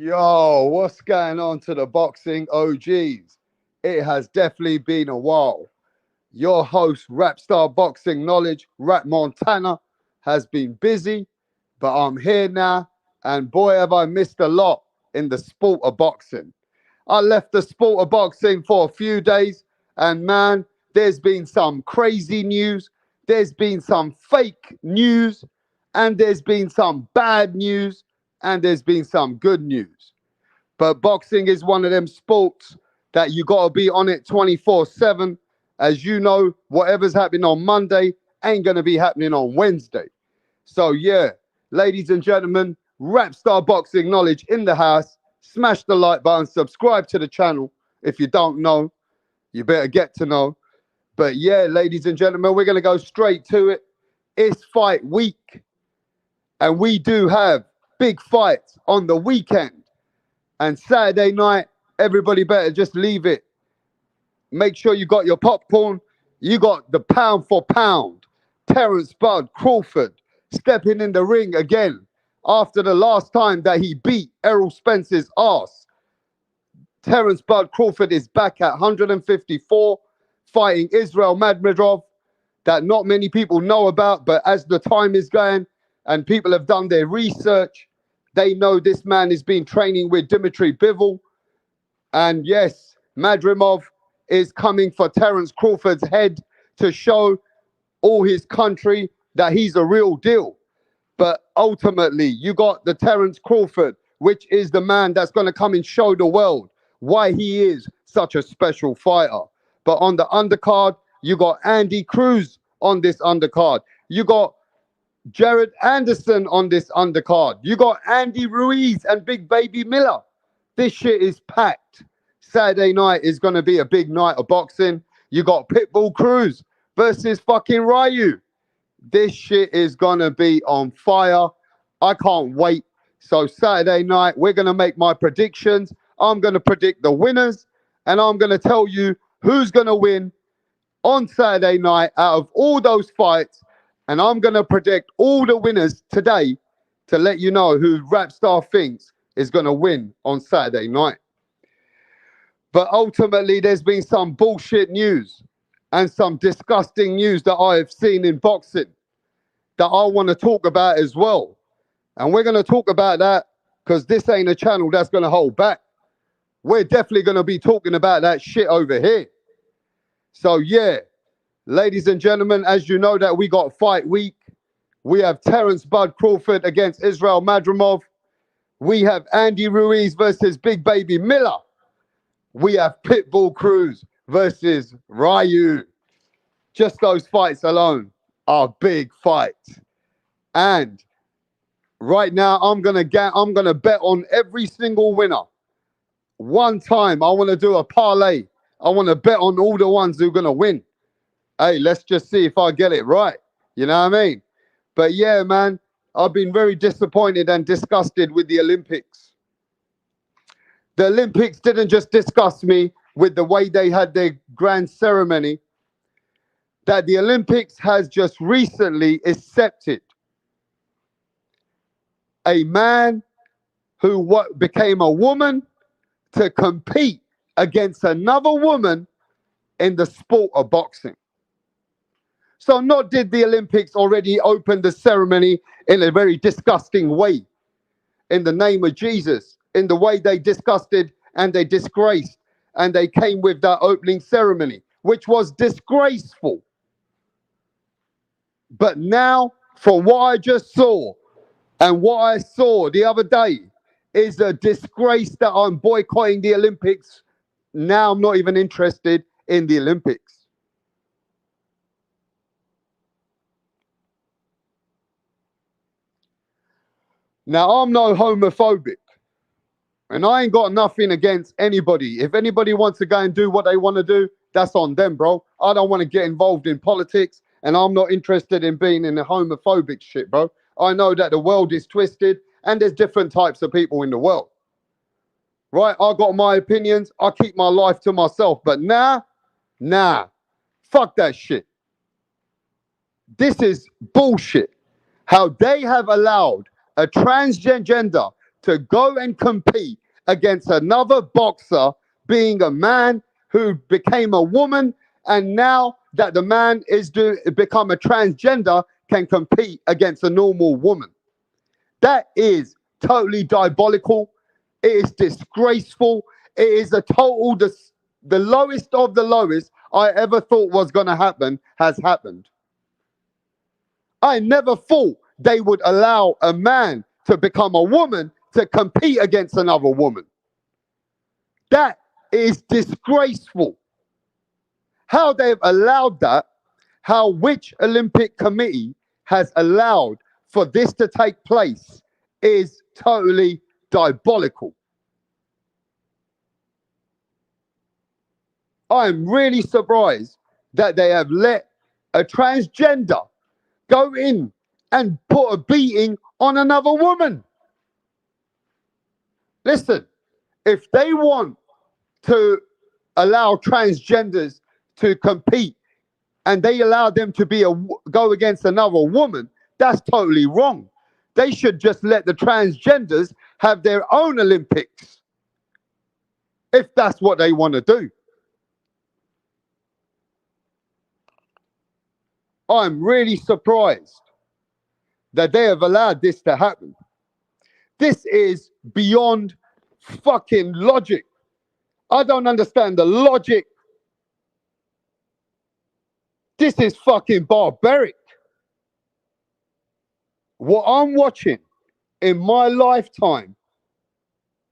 Yo, what's going on to the boxing OGs? It has definitely been a while. Your host, Rapstar Boxing Knowledge, Rap Montana, has been busy, but I'm here now, and boy, have I missed a lot in the sport of boxing. I left the sport of boxing for a few days, and man, there's been some crazy news, there's been some fake news, and there's been some bad news, and there's been some good news. But boxing is one of them sports that you got to be on it 24/7. As you know, whatever's happening on Monday ain't going to be happening on Wednesday. So yeah, ladies and gentlemen, Rapstar Boxing Knowledge in the house. Smash the like button, subscribe to the channel. If you don't know, you better get to know. But yeah, ladies and gentlemen, we're going to go straight to it. It's fight week. And we do have big fights on the weekend. And Saturday night, everybody better just leave it. Make sure you got your popcorn. You got the pound for pound. Terrence Bud Crawford stepping in the ring again after the last time that he beat Errol Spence's ass. Terrence Bud Crawford is back at 154, fighting Israel Madrimov, that not many people know about, but as the time is going and people have done their research, they know this man has been training with Dimitri Bivol. And yes, Madrimov is coming for Terrence Crawford's head to show all his country that he's a real deal. But ultimately, you got the Terrence Crawford, which is the man that's going to come and show the world why he is such a special fighter. But on the undercard, you got Andy Ruiz on this undercard. You got Jared Anderson on this undercard. You got Andy Ruiz and Big Baby Miller. This shit is packed. Saturday night is going to be a big night of boxing. You got Pitbull Cruz versus fucking RAYO. This shit is gonna be on fire. I can't wait. So Saturday night, we're gonna make my predictions. I'm gonna predict the winners, and I'm gonna tell you who's gonna win on Saturday night out of all those fights. And I'm gonna predict all the winners today to let you know who Rapstar thinks is gonna win on Saturday night. But ultimately, there's been some bullshit news and some disgusting news that I have seen in boxing that I want to talk about as well. And we're going to talk about that because this ain't a channel that's going to hold back. We're definitely going to be talking about that shit over here. So, yeah, ladies and gentlemen, as you know that we got fight week. We have Terrence Bud Crawford against Israel Madrimov. We have Andy Ruiz versus Big Baby Miller. We have Pitbull Cruz versus RAYO. Just those fights alone are big fights. And right now, I'm gonna bet on every single winner. One time, I want to do a parlay. I want to bet on all the ones who are gonna win. Hey, let's just see if I get it right. You know what I mean? But yeah, man, I've been very disappointed and disgusted with the Olympics. The Olympics didn't just disgust me with the way they had their grand ceremony, that the Olympics has just recently accepted a man who became a woman to compete against another woman in the sport of boxing. So not did the Olympics already open the ceremony in a very disgusting way, in the name of Jesus, in the way they disgusted and they disgraced, and they came with that opening ceremony, which was disgraceful. But now, from what I just saw and what I saw the other day, is a disgrace that I'm boycotting the Olympics. Now I'm not even interested in the Olympics. Now, I'm no homophobic, and I ain't got nothing against anybody. If anybody wants to go and do what they want to do, that's on them, bro. I don't want to get involved in politics, and I'm not interested in being in the homophobic shit, bro. I know that the world is twisted, and there's different types of people in the world. Right? I got my opinions. I keep my life to myself. But nah, fuck that shit. This is bullshit. How they have allowed a transgender to go and compete against another boxer being a man who became a woman, and now that the man is become a transgender can compete against a normal woman. That is totally diabolical. It is disgraceful. It is a total, the lowest of the lowest I ever thought was going to happen has happened. I never thought they would allow a man to become a woman to compete against another woman. That is disgraceful. How they've allowed that, how which Olympic committee has allowed for this to take place is totally diabolical. I'm really surprised that they have let a transgender go in and put a beating on another woman. Listen, if they want to allow transgenders to compete and they allow them to go against another woman, that's totally wrong. They should just let the transgenders have their own Olympics if that's what they want to do. I'm really surprised that they have allowed this to happen. This is beyond fucking logic. I don't understand the logic. This is fucking barbaric. What I'm watching in my lifetime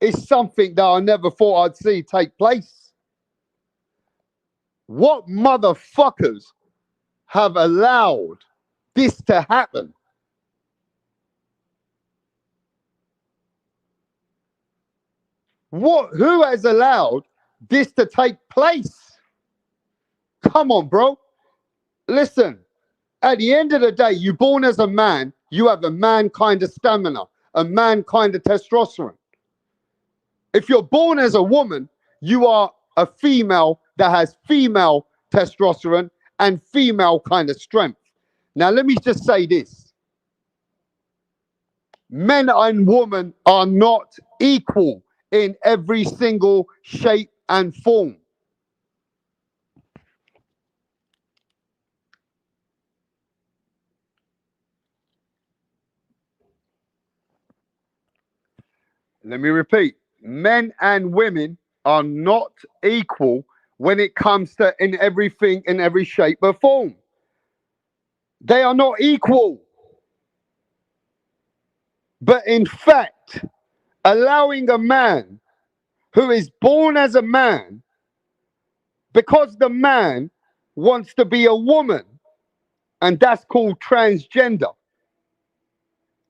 is something that I never thought I'd see take place. What motherfuckers have allowed this to happen? Who has allowed this to take place? Come on, bro. Listen, At the end of the day, you're born as a man, you have a man kind of stamina, a man kind of testosterone. If you're born as a woman, you are a female that has female testosterone and female kind of strength. Now, let me just say this. Men and women are not equal in every single shape and form. Let me repeat. Men and women are not equal when it comes to in everything, in every shape or form. They are not equal. But in fact, allowing a man who is born as a man, because the man wants to be a woman, and that's called transgender,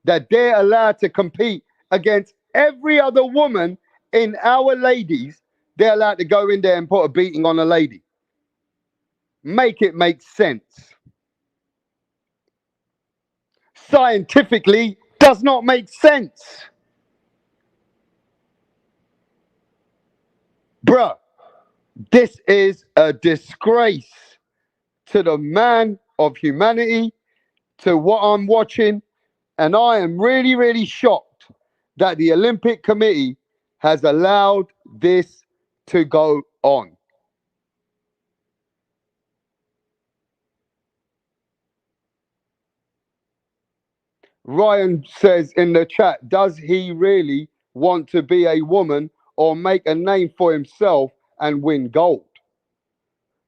that they're allowed to compete against every other woman in our ladies, they're allowed to go in there and put a beating on a lady. Make it make sense. Scientifically, does not make sense. Bruh, this is a disgrace to the man of humanity, to what I'm watching, and I am really, really shocked that the Olympic Committee has allowed this to go on. Ryan says in the chat, does he really want to be a woman or make a name for himself and win gold?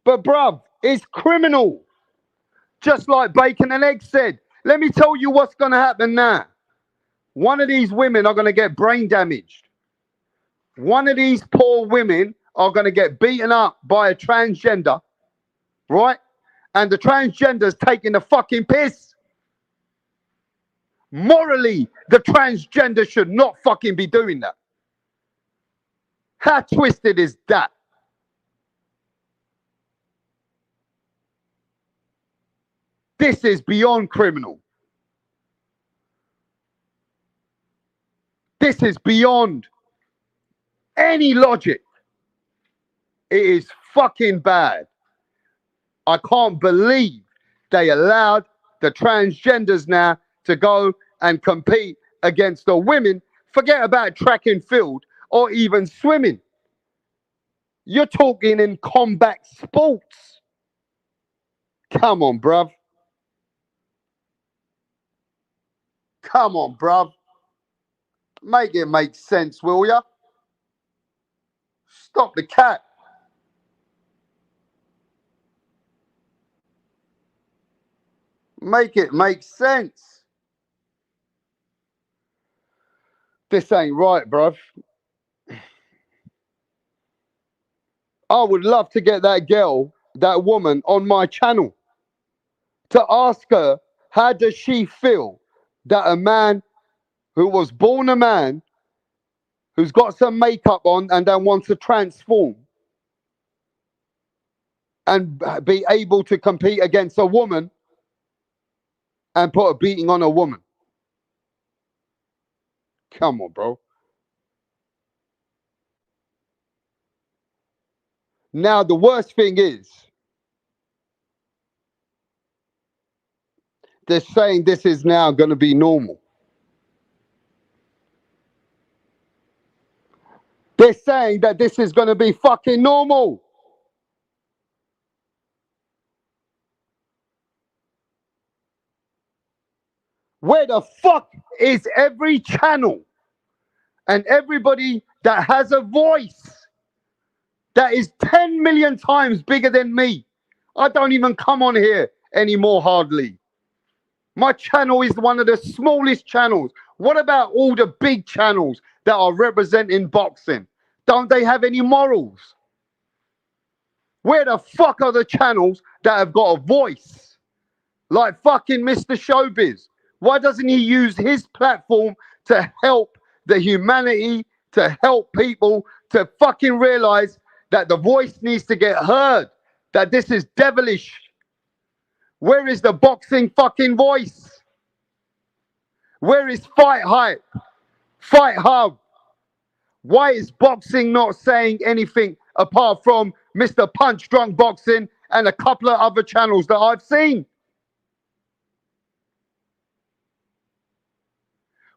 But bruv, it's criminal. Just like Bacon and Egg said. Let me tell you what's going to happen now. One of these women are going to get brain damaged. One of these poor women are going to get beaten up by a transgender, right? And the transgender's taking the fucking piss. Morally, the transgender should not fucking be doing that. How twisted is that? This is beyond criminal. This is beyond any logic. It is fucking bad. I can't believe they allowed the transgenders now to go and compete against the women. Forget about track and field or even swimming. You're talking in combat sports. Come on, bruv. Come on, bruv. Make it make sense, will ya? Stop the cat. Make it make sense. This ain't right, bruv. I would love to get that girl, that woman, on my channel to ask her, how does she feel that a man who was born a man, who's got some makeup on and then wants to transform and be able to compete against a woman and put a beating on a woman? Come on, bro. Now, the worst thing is, they're saying this is now going to be normal. They're saying that this is going to be fucking normal. Where the fuck is every channel and everybody that has a voice that is 10 million times bigger than me? I don't even come on here anymore, hardly. My channel is one of the smallest channels. What about all the big channels that are representing boxing? Don't they have any morals? Where the fuck are the channels that have got a voice? Like fucking Mr. Showbiz. Why doesn't he use his platform to help the humanity, to help people to fucking realize that the voice needs to get heard, that this is devilish? Where is the boxing fucking voice? Where is Fight Hype? Fight Hub? Why is boxing not saying anything apart from Mr. Punch Drunk Boxing and a couple of other channels that I've seen?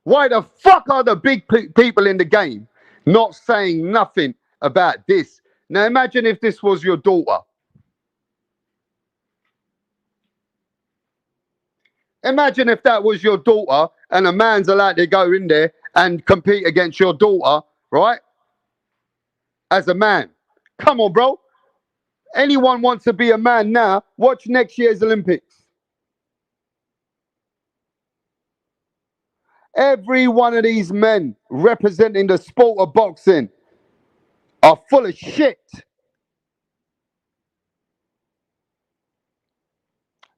Why the fuck are the big people in the game not saying nothing about this? Now imagine if this was your daughter. Imagine if that was your daughter and a man's allowed to go in there and compete against your daughter, right? As a man. Come on, bro. Anyone wants to be a man now, watch next year's Olympics. Every one of these men representing the sport of boxing are full of shit.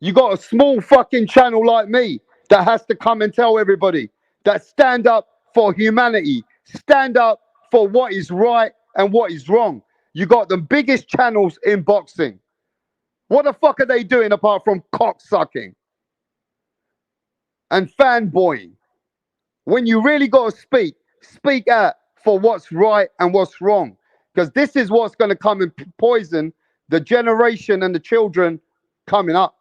You got a small fucking channel like me that has to come and tell everybody that stand up for humanity, stand up for what is right and what is wrong. You got the biggest channels in boxing. What the fuck are they doing apart from cocksucking and fanboying? When you really got to speak out for what's right and what's wrong. Because this is what's going to come and poison the generation and the children coming up.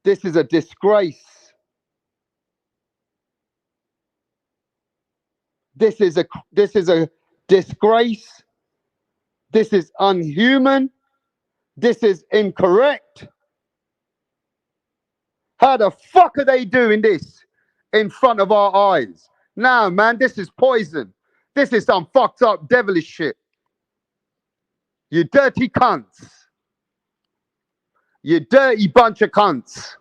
This is a disgrace. This is a disgrace. This is unhuman. This is incorrect. How the fuck are they doing this in front of our eyes? Nah, man, this is poison. This is some fucked up devilish shit. You dirty cunts. You dirty bunch of cunts.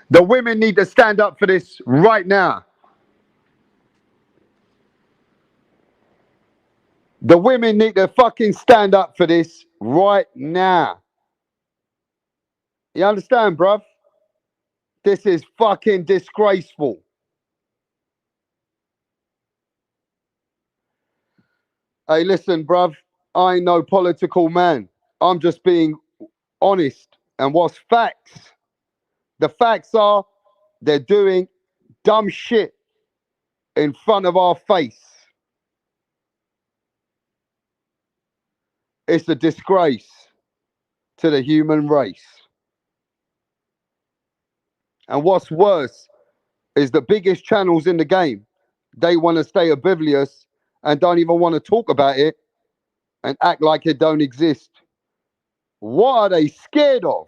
The women need to stand up for this right now. The women need to fucking stand up for this right now. You understand, bruv? This is fucking disgraceful. Hey, listen, bruv. I ain't no political man. I'm just being honest. And what's facts? The facts are they're doing dumb shit in front of our face. It's a disgrace to the human race. And what's worse is the biggest channels in the game, they want to stay oblivious and don't even want to talk about it and act like it don't exist. What are they scared of?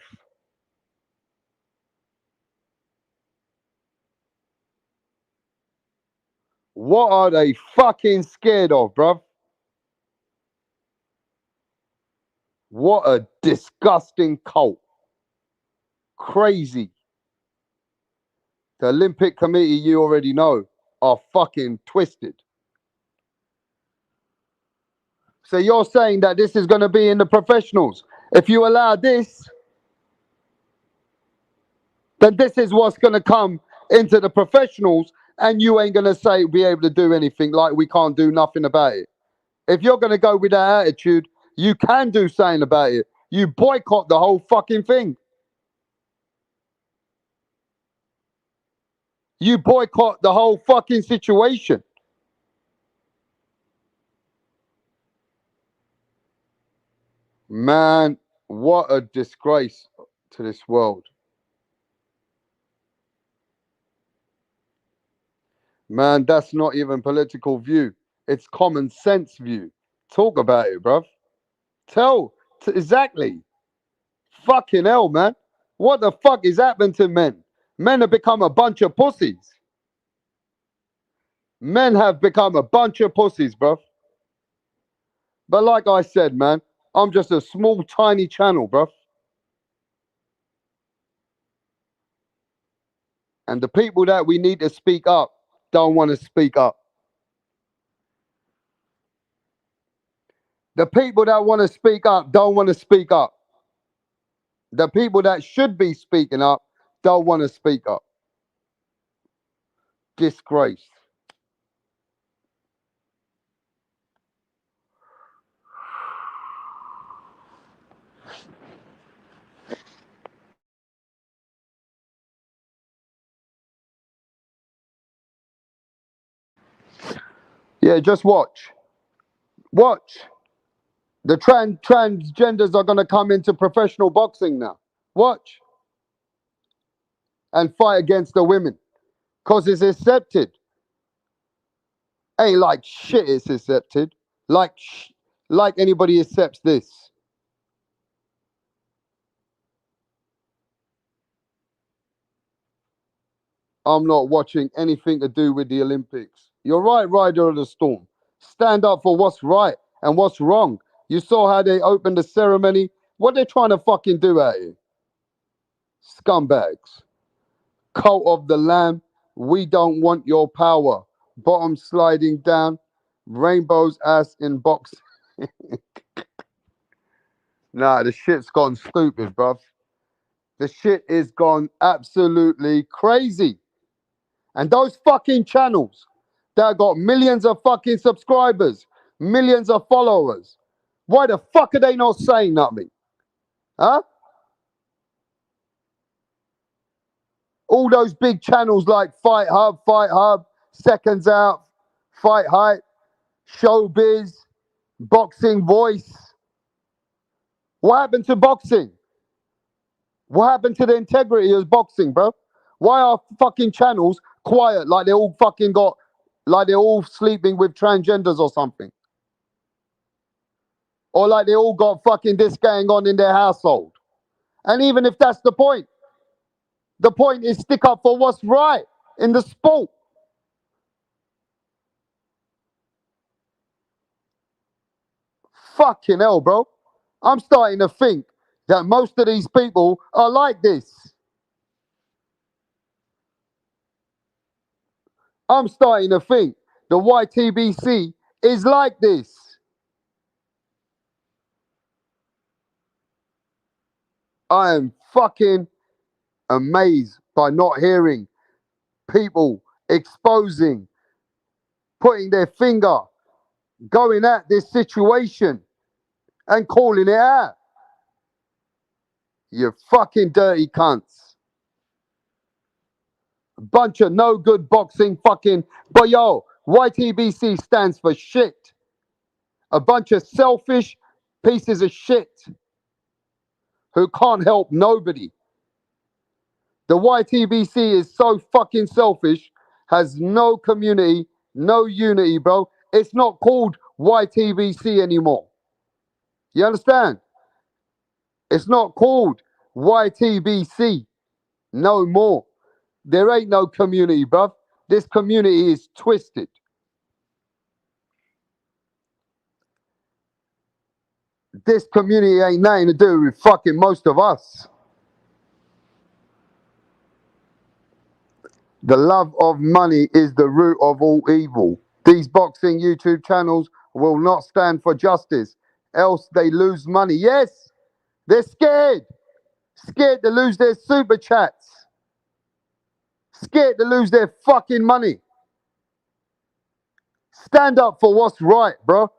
What are they fucking scared of, bruv? What a disgusting cult. Crazy. The Olympic Committee, you already know, are fucking twisted. So you're saying that this is going to be in the professionals. If you allow this, then this is what's going to come into the professionals, and you ain't going to say be able to do anything, like we can't do nothing about it. If you're going to go with that attitude, you can do something about it. You boycott the whole fucking thing. You boycott the whole fucking situation. Man, what a disgrace to this world. Man, that's not even political view. It's common sense view. Talk about it, bruv. Exactly. Fucking hell, man. What the fuck is happening to men? Men have become a bunch of pussies. Men have become a bunch of pussies, bruv. But like I said, man, I'm just a small, tiny channel, bruv. And the people that we need to speak up don't want to speak up. The people that want to speak up don't want to speak up. The people that should be speaking up don't want to speak up. Disgrace. Yeah, just watch. Watch. The transgenders are going to come into professional boxing now. Watch. And fight against the women. Because it's accepted. Ain't like shit it's accepted. Like, like anybody accepts this. I'm not watching anything to do with the Olympics. You're right, Rider of the Storm. Stand up for what's right and what's wrong. You saw how they opened the ceremony. What they trying to fucking do at you? Scumbags. Cult of the Lamb. We don't want your power. Bottom sliding down. Rainbow's ass in box. Nah, the shit's gone stupid, bruv. The shit is gone absolutely crazy. And those fucking channels that got millions of fucking subscribers, millions of followers, why the fuck are they not saying nothing? Huh? All those big channels like Fight Hub, Seconds Out, Fight Hype, Showbiz, Boxing Voice. What happened to boxing? What happened to the integrity of boxing, bro? Why are fucking channels quiet like they all fucking got, like they're all sleeping with transgenders or something? Or like they all got fucking this going on in their household? And even if that's the point is stick up for what's right in the sport. Fucking hell, bro. I'm starting to think that most of these people are like this. I'm starting to think the YTBC is like this. I am fucking amazed by not hearing people exposing, putting their finger, going at this situation and calling it out. You fucking dirty cunts. Bunch of no good boxing fucking. But yo, YTBC stands for shit. A bunch of selfish pieces of shit who can't help nobody. The YTBC is so fucking selfish, has no community, no unity, bro. It's not called YTBC anymore. You understand? It's not called YTBC no more. There ain't no community, bruv. This community is twisted. This community ain't nothing to do with fucking most of us. The love of money is the root of all evil. These boxing YouTube channels will not stand for justice, else they lose money. Yes, they're scared. Scared to lose their super chats. Scared to lose their fucking money. Stand up for what's right, bro.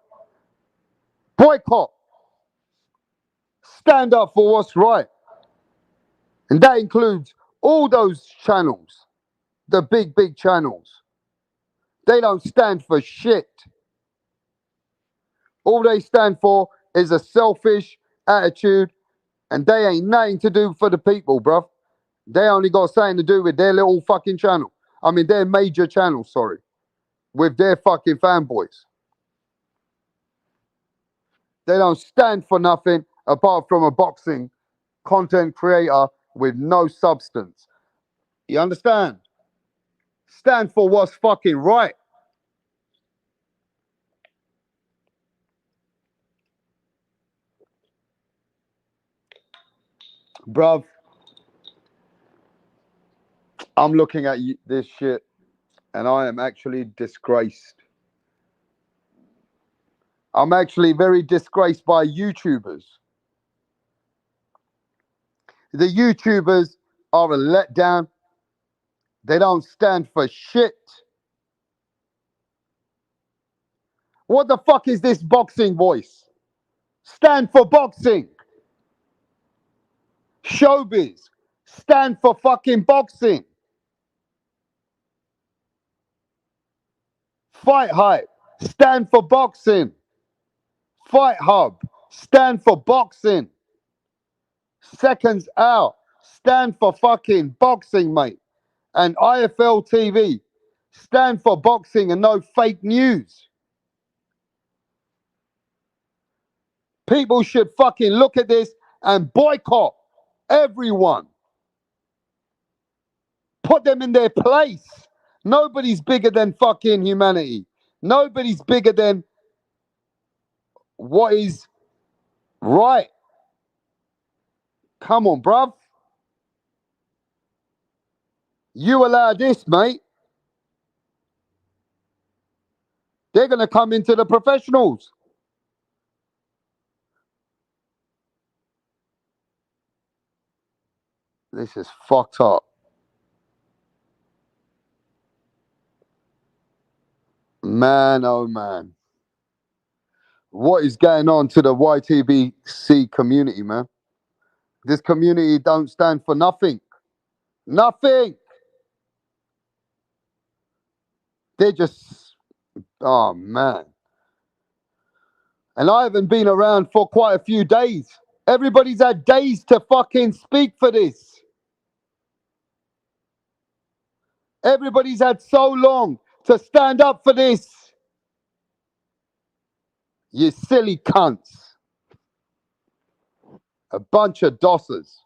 Boycott. Stand up for what's right. And that includes all those channels, the big, big channels. They don't stand for shit. All they stand for is a selfish attitude, and they ain't nothing to do for the people, bruv. They only got something to do with their little fucking channel. I mean, their major channel, sorry, with their fucking fanboys. They don't stand for nothing apart from a boxing content creator with no substance. You understand? Stand for what's fucking right. Bruv, I'm looking at this shit and I am actually disgraced. I'm actually very disgraced by YouTubers. The YouTubers are a letdown. They don't stand for shit. What the fuck is this boxing voice? Stand for boxing. Showbiz. Stand for fucking boxing. Fight hype. stand for boxing. Fight Hub, stand for boxing. Seconds Out, stand for fucking boxing, mate. And IFL TV, stand for boxing and no fake news. People should fucking look at this and boycott everyone. Put them in their place. Nobody's bigger than fucking humanity. Nobody's bigger than what is right. Come on, bruv. You allow this, mate. They're going to come into the professionals. This is fucked up. Man, oh man. What is going on to the YTBC community, man? This community don't stand for nothing. Nothing. They're just, oh man. And I haven't been around for quite a few days. Everybody's had days to fucking speak for this. Everybody's had so long to stand up for this. You silly cunts. A bunch of dossers.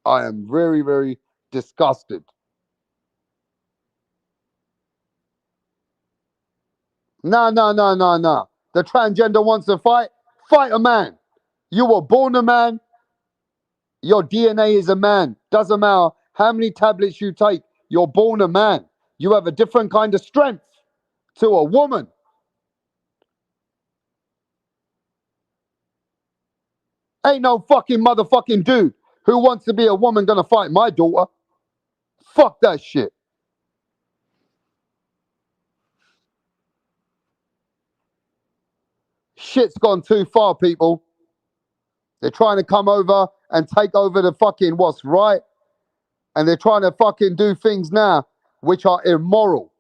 I am very, very disgusted. No. The transgender wants to fight. Fight a man. You were born a man. Your DNA is a man. Doesn't matter how many tablets you take. You're born a man. You have a different kind of strength to a woman. Ain't no fucking motherfucking dude who wants to be a woman gonna fight my daughter. Fuck that shit. Shit's gone too far, people. They're trying to come over and take over the fucking what's right. And they're trying to fucking do things now which are immoral.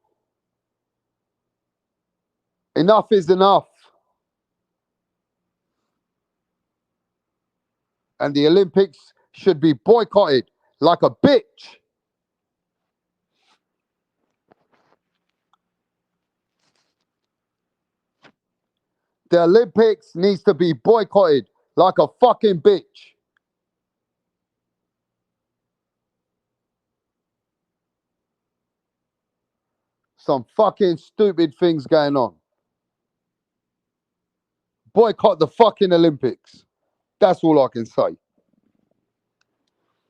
Enough is enough. And the Olympics should be boycotted like a bitch. The Olympics needs to be boycotted like a fucking bitch. Some fucking stupid things going on. Boycott the fucking Olympics. That's all I can say.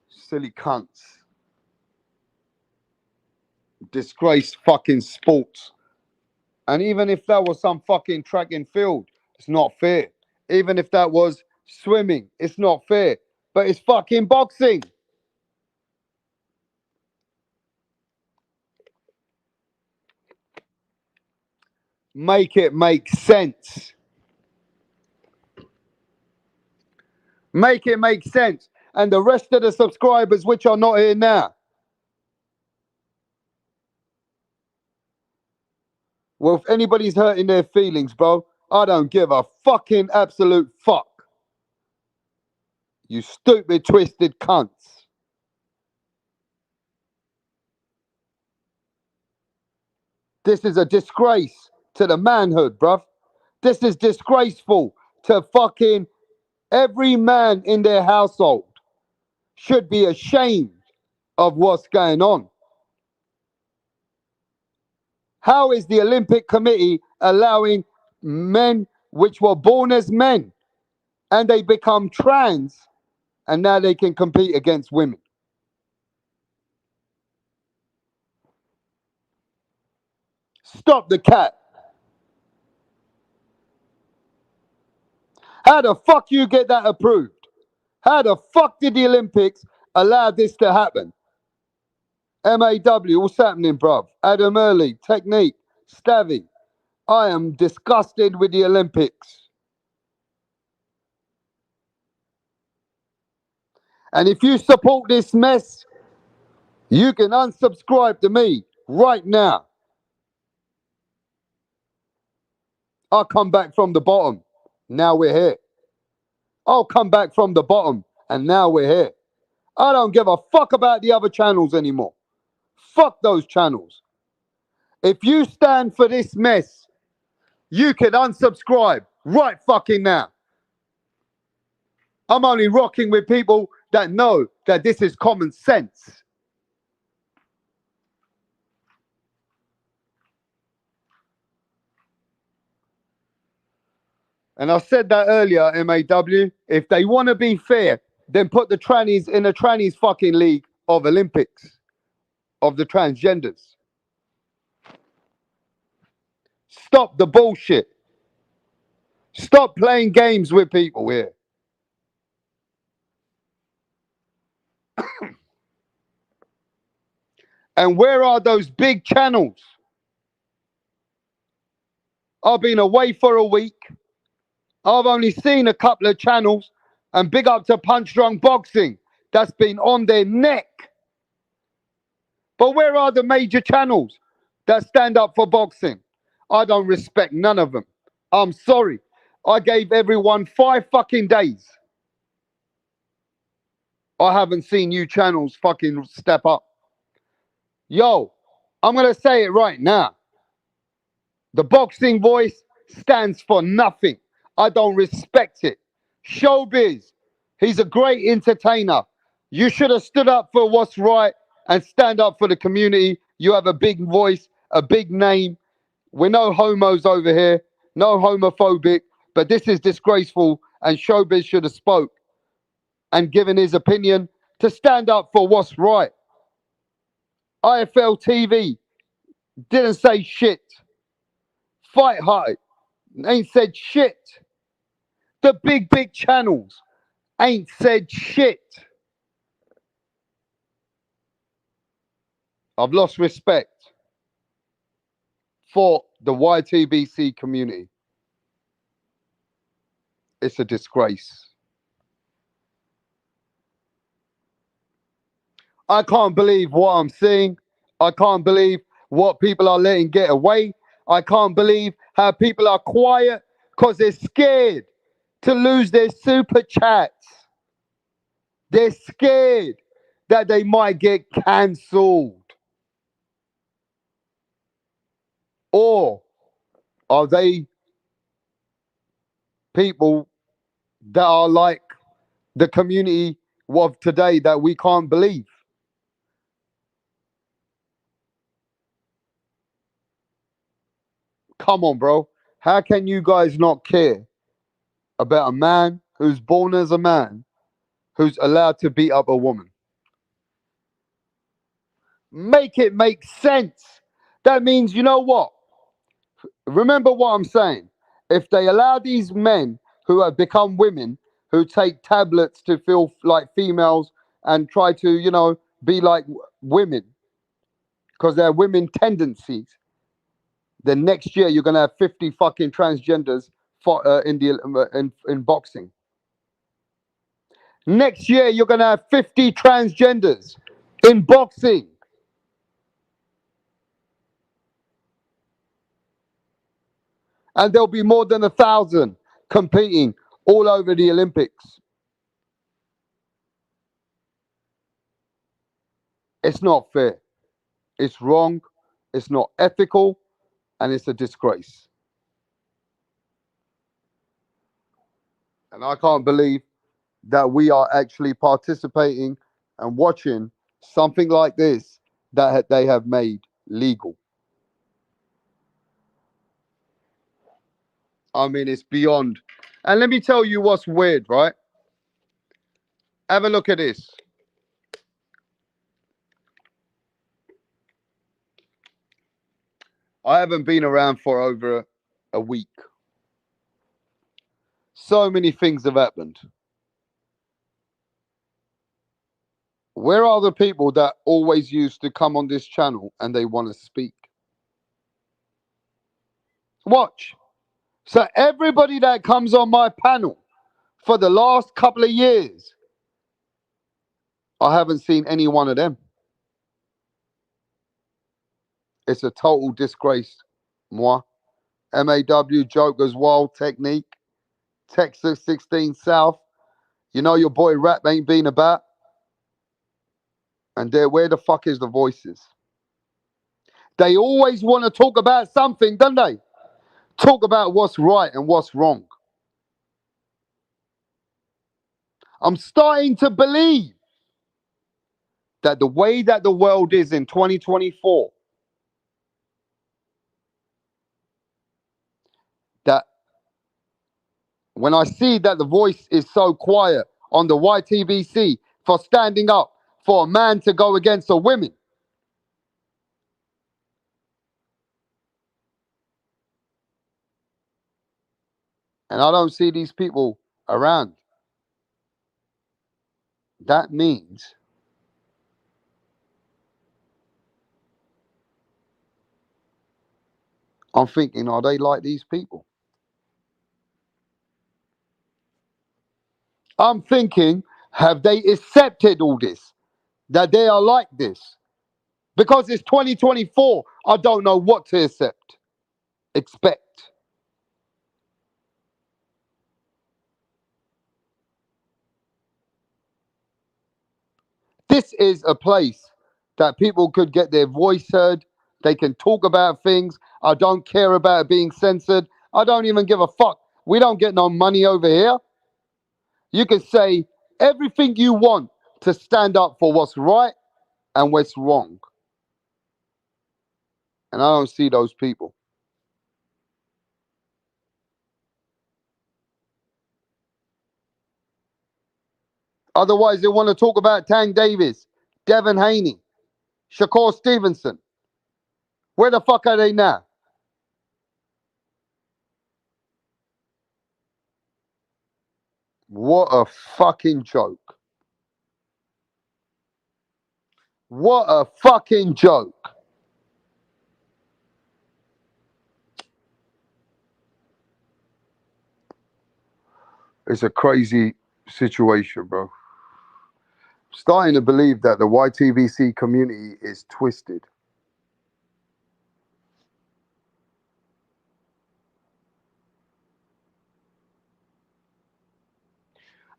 Silly cunts. Disgrace fucking sports. And even if that was some fucking track and field, it's not fair. Even if that was swimming, it's not fair. But it's fucking boxing. Make it make sense. Make it make sense. And the rest of the subscribers which are not here now. Well, if anybody's hurting their feelings, bro, I don't give a fucking absolute fuck. You stupid, twisted cunts. This is a disgrace to the manhood, bruv. This is disgraceful to fucking every man in their household. Should be ashamed of what's going on. How is the Olympic Committee allowing men which were born as men and they become trans and now they can compete against women? Stop the cat. How the fuck you get that approved? How the fuck did the Olympics allow this to happen? MAW, what's happening, bruv? Adam Early, Technique, Stavy. I am disgusted with the Olympics. And if you support this mess, you can unsubscribe to me right now. I'll come back from the bottom. Now we're here. I'll come back from the bottom, and now we're here. I don't give a fuck about the other channels anymore. Fuck those channels. If you stand for this mess, you can unsubscribe right fucking now. I'm only rocking with people that know that this is common sense. And I said that earlier, MAW. If they want to be fair, then put the trannies in the trannies fucking league of Olympics, of the transgenders. Stop the bullshit. Stop playing games with people here. And where are those big channels? I've been away for a week. I've only seen a couple of channels, and big up to Punch Drunk Boxing. That's been on their neck. But where are the major channels that stand up for boxing? I don't respect none of them. I'm sorry. I gave everyone 5 fucking days. I haven't seen you channels fucking step up. Yo, I'm going to say it right now. The boxing voice stands for nothing. I don't respect it. Showbiz, he's a great entertainer. You should have stood up for what's right and stand up for the community. You have a big voice, a big name. We're no homos over here, no homophobic, but this is disgraceful, and Showbiz should have spoke and given his opinion to stand up for what's right. IFL TV didn't say shit. Fight Hard ain't said shit. The big channels ain't said shit. I've lost respect for the YTBC community. It's a disgrace. I can't believe what I'm seeing. I can't believe what people are letting get away. I can't believe how people are quiet because they're scared to lose their super chats. They're scared that they might get cancelled. Or are they people that are like the community of today that we can't believe? Come on, bro. How can you guys not care about a man who's born as a man who's allowed to beat up a woman? Make it make sense. That means, you know what? Remember what I'm saying. If they allow these men who have become women, who take tablets to feel like females and try to, be like women, because they're women tendencies, then next year you're gonna have 50 fucking transgenders in boxing. Next year you're gonna have 50 transgenders in boxing. And there'll be more than 1,000 competing all over the Olympics. It's not fair. It's wrong. It's not ethical. And it's a disgrace. And I can't believe that we are actually participating and watching something like this that they have made legal. I mean, it's beyond. And let me tell you what's weird, right? Have a look at this. I haven't been around for over a week. So many things have happened. Where are the people that always used to come on this channel and they want to speak? Watch. So everybody that comes on my panel for the last couple of years, I haven't seen any one of them. It's a total disgrace. Moi. MAW, Joker's Wild Technique. Texas 16 South. You know your boy Rap ain't been about. And there, where the fuck is the voices? They always want to talk about something, don't they? Talk about what's right and what's wrong. I'm starting to believe that the way that the world is in 2024, that when I see that the voice is so quiet on the YTBC for standing up for a man to go against a woman, and I don't see these people around, that means I'm thinking, are they like these people? I'm thinking, have they accepted all this? That they are like this? Because it's 2024, I don't know what to expect. This is a place that people could get their voice heard. They can talk about things. I don't care about being censored. I don't even give a fuck. We don't get no money over here. You can say everything you want to stand up for what's right and what's wrong. And I don't see those people. Otherwise, they want to talk about Tang Davis, Devin Haney, Shakur Stevenson. Where the fuck are they now? What a fucking joke. What a fucking joke. It's a crazy situation, bro. Starting to believe that the YTVC community is twisted.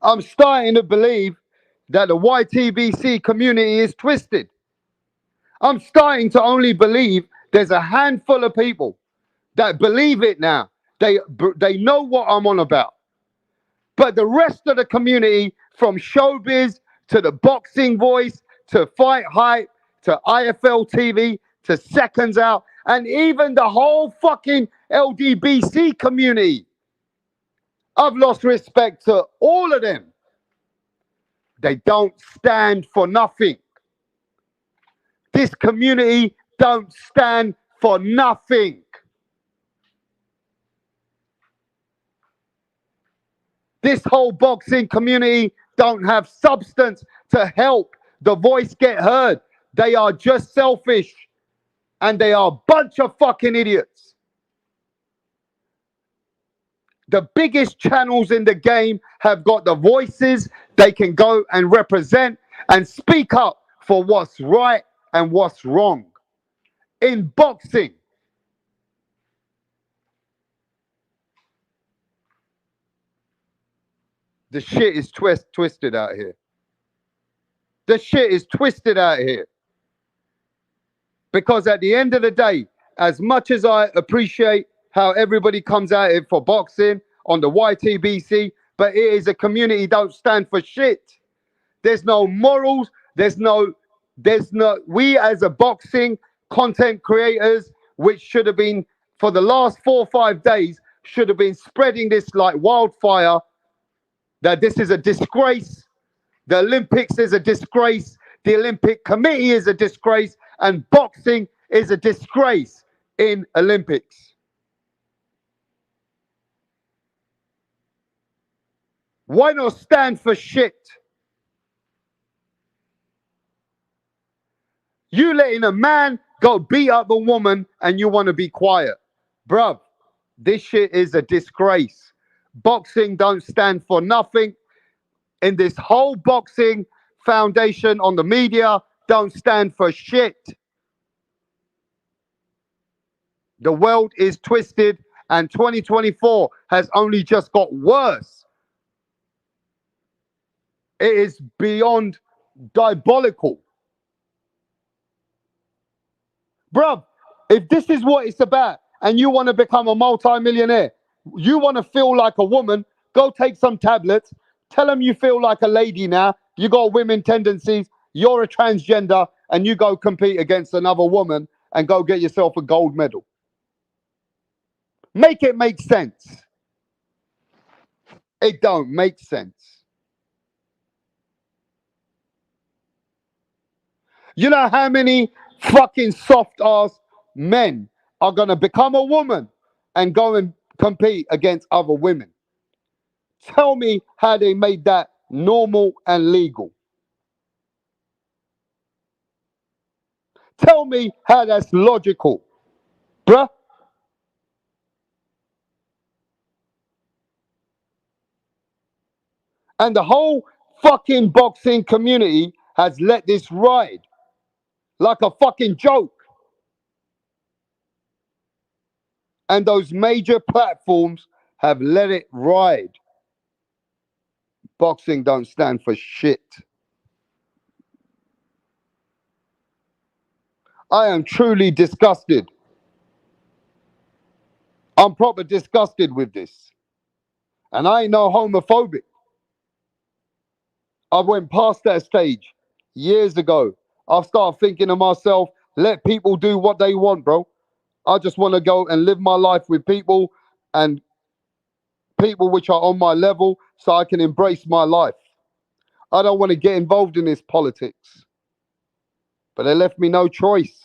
I'm starting to believe that the YTBC community is twisted. I'm starting to only believe there's a handful of people that believe it now. They know what I'm on about. But the rest of the community, from showbiz to the boxing voice to fight hype to IFL TV to seconds out, and even the whole fucking LDBC community, I've lost respect to all of them. They don't stand for nothing. This community don't stand for nothing. This whole boxing community don't have substance to help the voice get heard. They are just selfish and they are a bunch of fucking idiots. The biggest channels in the game have got the voices they can go and represent and speak up for what's right and what's wrong. In boxing, the shit is twisted out here. The shit is twisted out here. Because at the end of the day, as much as I appreciate how everybody comes out here for boxing on the YTBC, but it is a community don't stand for shit. There's no morals. There's no, we as a boxing content creators, which should have been for the last 4 or 5 days, should have been spreading this like wildfire, that this is a disgrace. The Olympics is a disgrace. The Olympic Committee is a disgrace. And boxing is a disgrace in Olympics. Why not stand for shit? You letting a man go beat up a woman and you want to be quiet. Bruv, this shit is a disgrace. Boxing don't stand for nothing. In this whole boxing foundation on the media, don't stand for shit. The world is twisted, and 2024 has only just got worse. It is beyond diabolical. Bruv, if this is what it's about and you want to become a multi-millionaire, you want to feel like a woman, go take some tablets, tell them you feel like a lady now, you got women tendencies, you're a transgender, and you go compete against another woman and go get yourself a gold medal. Make it make sense. It don't make sense. You know how many fucking soft ass men are gonna become a woman and go and compete against other women? Tell me how they made that normal and legal. Tell me how that's logical, bruh. And the whole fucking boxing community has let this ride like a fucking joke. And those major platforms have let it ride. Boxing don't stand for shit. I am truly disgusted. I'm proper disgusted with this. And I ain't no homophobic. I went past that stage years ago. I've started thinking to myself, let people do what they want, bro. I just want to go and live my life with people and people which are on my level so I can embrace my life. I don't want to get involved in this politics. But they left me no choice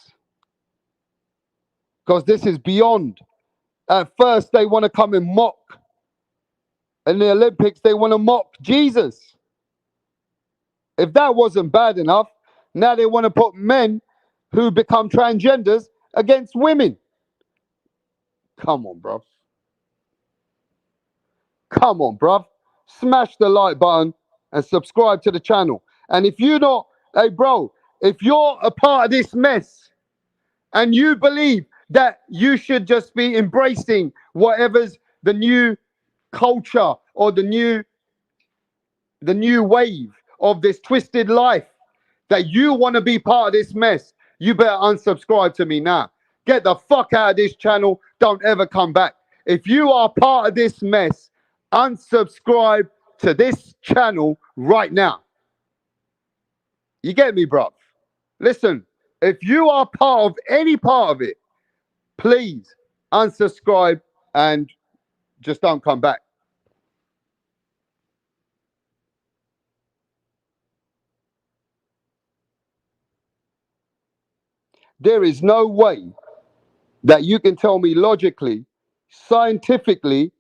because this is beyond. At first, they want to come and mock. In the Olympics, they want to mock Jesus. If that wasn't bad enough, now they want to put men who become transgenders against women. Come on, bro. Come on, bruv. Smash the like button and subscribe to the channel. And if you're not, hey, bro, if you're a part of this mess and you believe that you should just be embracing whatever's the new culture or the new wave of this twisted life, that you want to be part of this mess, you better unsubscribe to me now. Get the fuck out of this channel. Don't ever come back. If you are part of this mess, unsubscribe to this channel right now. You get me, bro? Listen, if you are part of any part of it, please unsubscribe and just don't come back. There is no way that you can tell me logically, scientifically,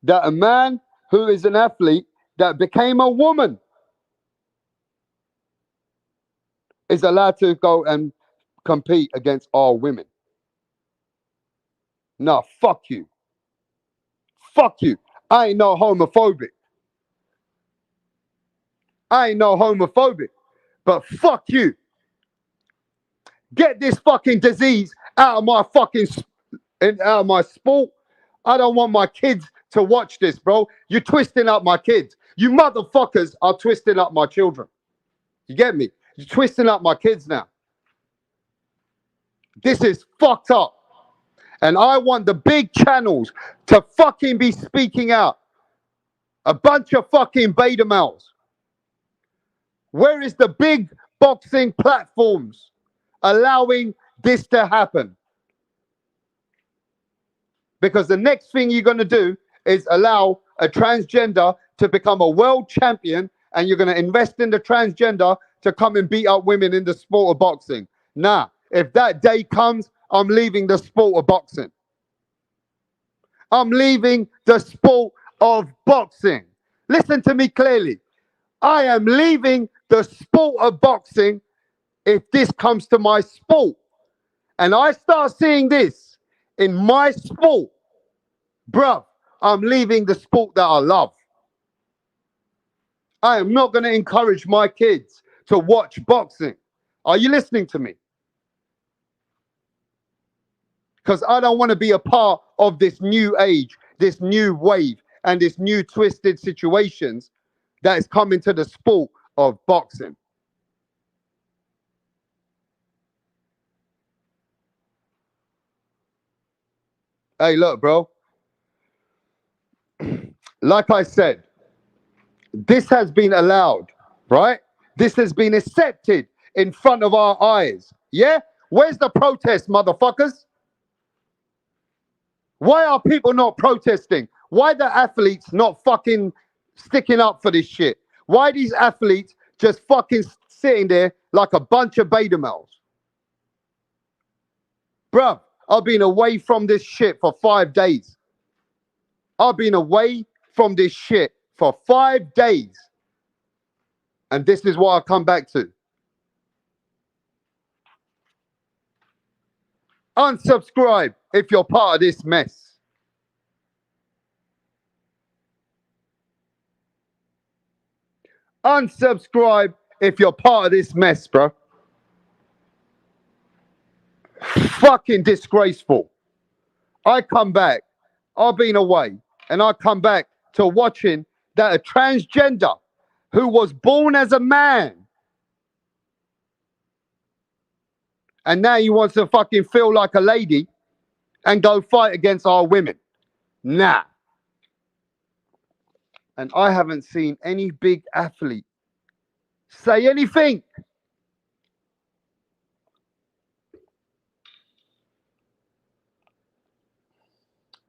that a man who is an athlete that became a woman is allowed to go and compete against all women. No, fuck you. Fuck you. I ain't no homophobic. I ain't no homophobic. But fuck you. Get this fucking disease out of my fucking out of my sport. I don't want my kids to watch this, bro. You're twisting up my kids. You motherfuckers are twisting up my children. You get me? You're twisting up my kids now. This is fucked up. And I want the big channels to fucking be speaking out. A bunch of fucking beta males. Where is the big boxing platforms allowing this to happen? Because the next thing you're going to do is allow a transgender to become a world champion, and you're going to invest in the transgender to come and beat up women in the sport of boxing. Nah, if that day comes, I'm leaving the sport of boxing. I'm leaving the sport of boxing. Listen to me clearly. I am leaving the sport of boxing if this comes to my sport. And I start seeing this in my sport, bruv, I'm leaving the sport that I love. I am not going to encourage my kids to watch boxing. Are you listening to me? because I don't want to be a part of this new age, this new wave, and this new twisted situations that is coming to the sport of boxing. Hey, look, bro. Like I said, this has been allowed, right? This has been accepted in front of our eyes. Yeah? Where's the protest, motherfuckers? Why are people not protesting? Why the athletes not fucking sticking up for this shit? Why these athletes just fucking sitting there like a bunch of beta males? Bruv, I've been away from this shit for 5 days. I've been away from this shit for 5 days. And this is what I come back to. Unsubscribe if you're part of this mess. Unsubscribe if you're part of this mess, bro. Fucking disgraceful. I come back, I've been away, and I come back to watching that a transgender who was born as a man and now he wants to fucking feel like a lady and go fight against our women. Nah. And I haven't seen any big athlete say anything.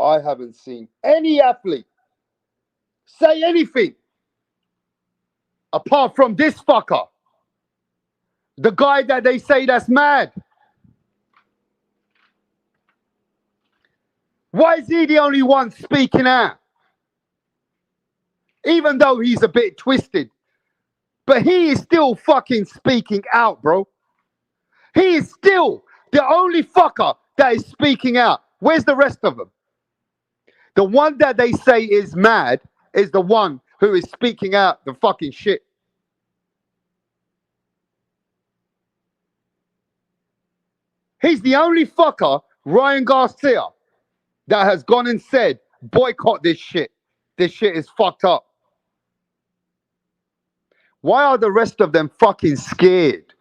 I haven't seen any athlete say anything apart from this fucker. The guy that they say that's mad. Why is he the only one speaking out? Even though he's a bit twisted. But he is still fucking speaking out, bro. He is still the only fucker that is speaking out. Where's the rest of them? The one that they say is mad is the one who is speaking out the fucking shit. He's the only fucker, Ryan Garcia, that has gone and said, boycott this shit. This shit is fucked up. Why are the rest of them fucking scared?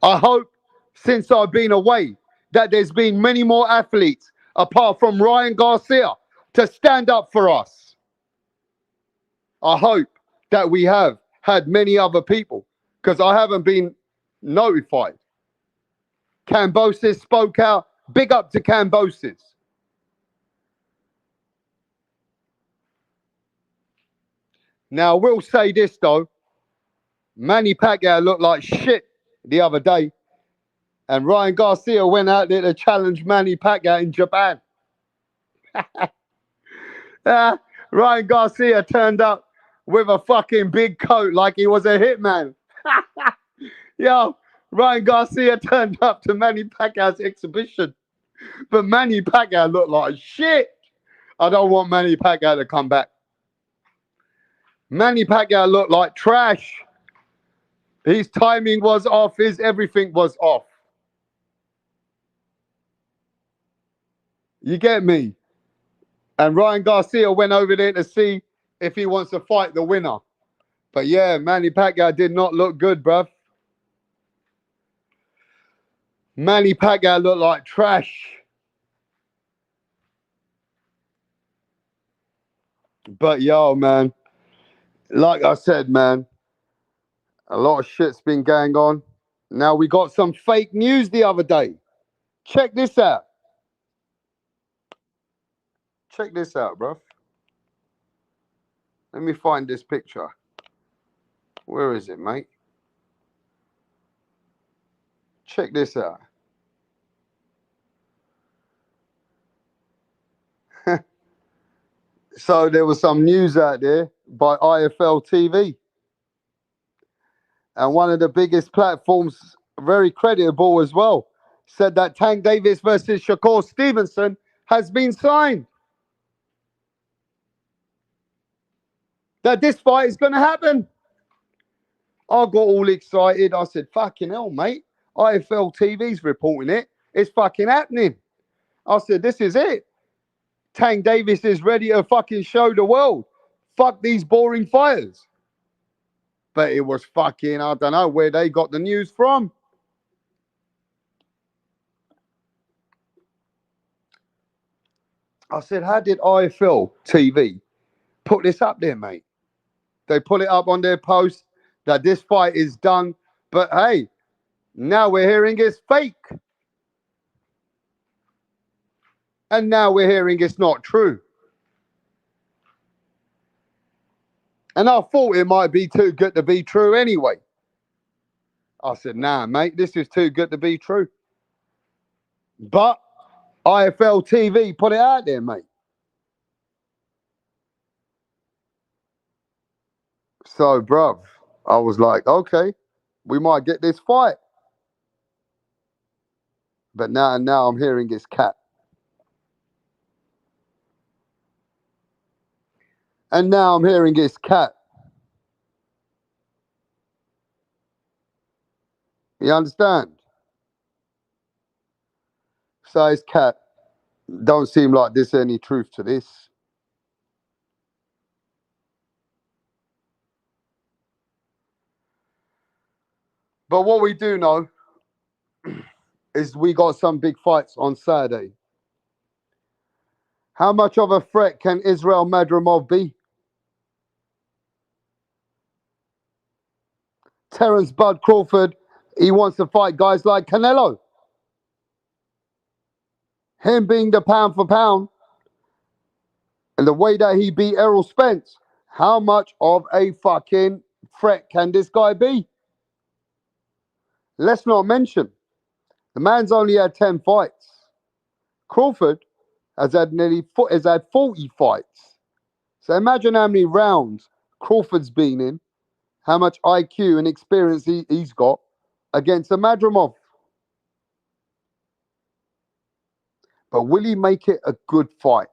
I hope since I've been away that there's been many more athletes apart from Ryan Garcia to stand up for us. I hope that we have had many other people because I haven't been notified. Cambosis spoke out. Big up to Cambosis. Now, I will say this, though. Manny Pacquiao looked like shit the other day. And Ryan Garcia went out there to challenge Manny Pacquiao in Japan. Ryan Garcia turned up with a fucking big coat like he was a hitman. Yo, Ryan Garcia turned up to Manny Pacquiao's exhibition. But Manny Pacquiao looked like shit. I don't want Manny Pacquiao to come back. Manny Pacquiao looked like trash. His timing was off. His everything was off. You get me? And Ryan Garcia went over there to see if he wants to fight the winner. But yeah, Manny Pacquiao did not look good, bruv. Manny Pacquiao looked like trash. But yo, man, like I said, man, a lot of shit's been going on. Now we got some fake news the other day. Check this out. Check this out, bruv. Let me find this picture. Where is it, mate? Check this out. So there was some news out there by IFL TV. And one of the biggest platforms, very creditable as well, said that Tank Davis versus Shakur Stevenson has been signed. That this fight is going to happen. I got all excited. I said, fucking hell, mate. IFL TV's reporting it. It's fucking happening. I said, this is it. Tank Davis is ready to fucking show the world. Fuck these boring fighters. But it was fucking, I don't know where they got the news from. I said, how did IFL TV put this up there, mate? They put it up on their post that this fight is done. But hey, now we're hearing it's fake. And now we're hearing it's not true. And I thought it might be too good to be true anyway. I said, nah, mate, this is too good to be true. But IFL TV put it out there, mate. So, bruv, I was like, okay, we might get this fight. But now I'm hearing it's cat. And now I'm hearing it's cat. You understand? So it's cat. Don't seem like there's any truth to this. But what we do know is we got some big fights on Saturday. How much of a threat can Israel Madrimov be? Terrence Bud Crawford, he wants to fight guys like Canelo. Him being the pound for pound, and the way that he beat Errol Spence, how much of a fucking threat can this guy be? Let's not mention, the man's only had 10 fights. Crawford has had 40 fights. So imagine how many rounds Crawford's been in, how much IQ and experience he's got against a Madrimov. But will he make it a good fight?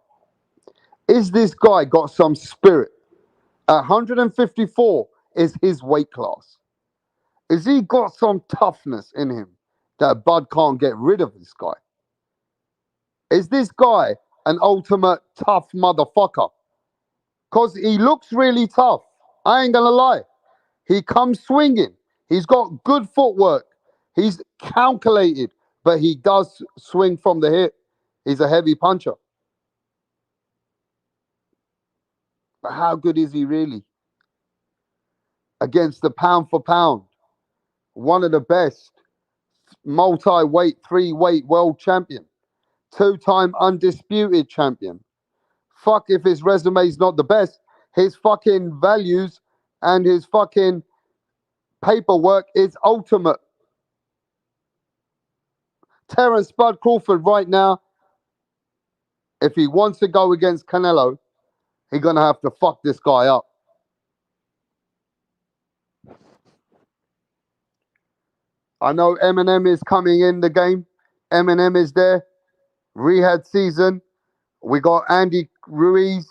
Is this guy got some spirit? 154 is his weight class. Is he got some toughness in him that Bud can't get rid of this guy? Is this guy an ultimate tough motherfucker? Because he looks really tough. I ain't going to lie. He comes swinging. He's got good footwork. He's calculated, but he does swing from the hip. He's a heavy puncher. But how good is he really? Against the pound for pound, one of the best multi-weight, 3-weight world champion, 2-time undisputed champion. Fuck if his resume is not the best. His fucking values and his fucking paperwork is ultimate. Terrence Bud Crawford right now, if he wants to go against Canelo, he's going to have to fuck this guy up. I know Eminem is coming in the game. Eminem is there. Rehab season. We got Andy Ruiz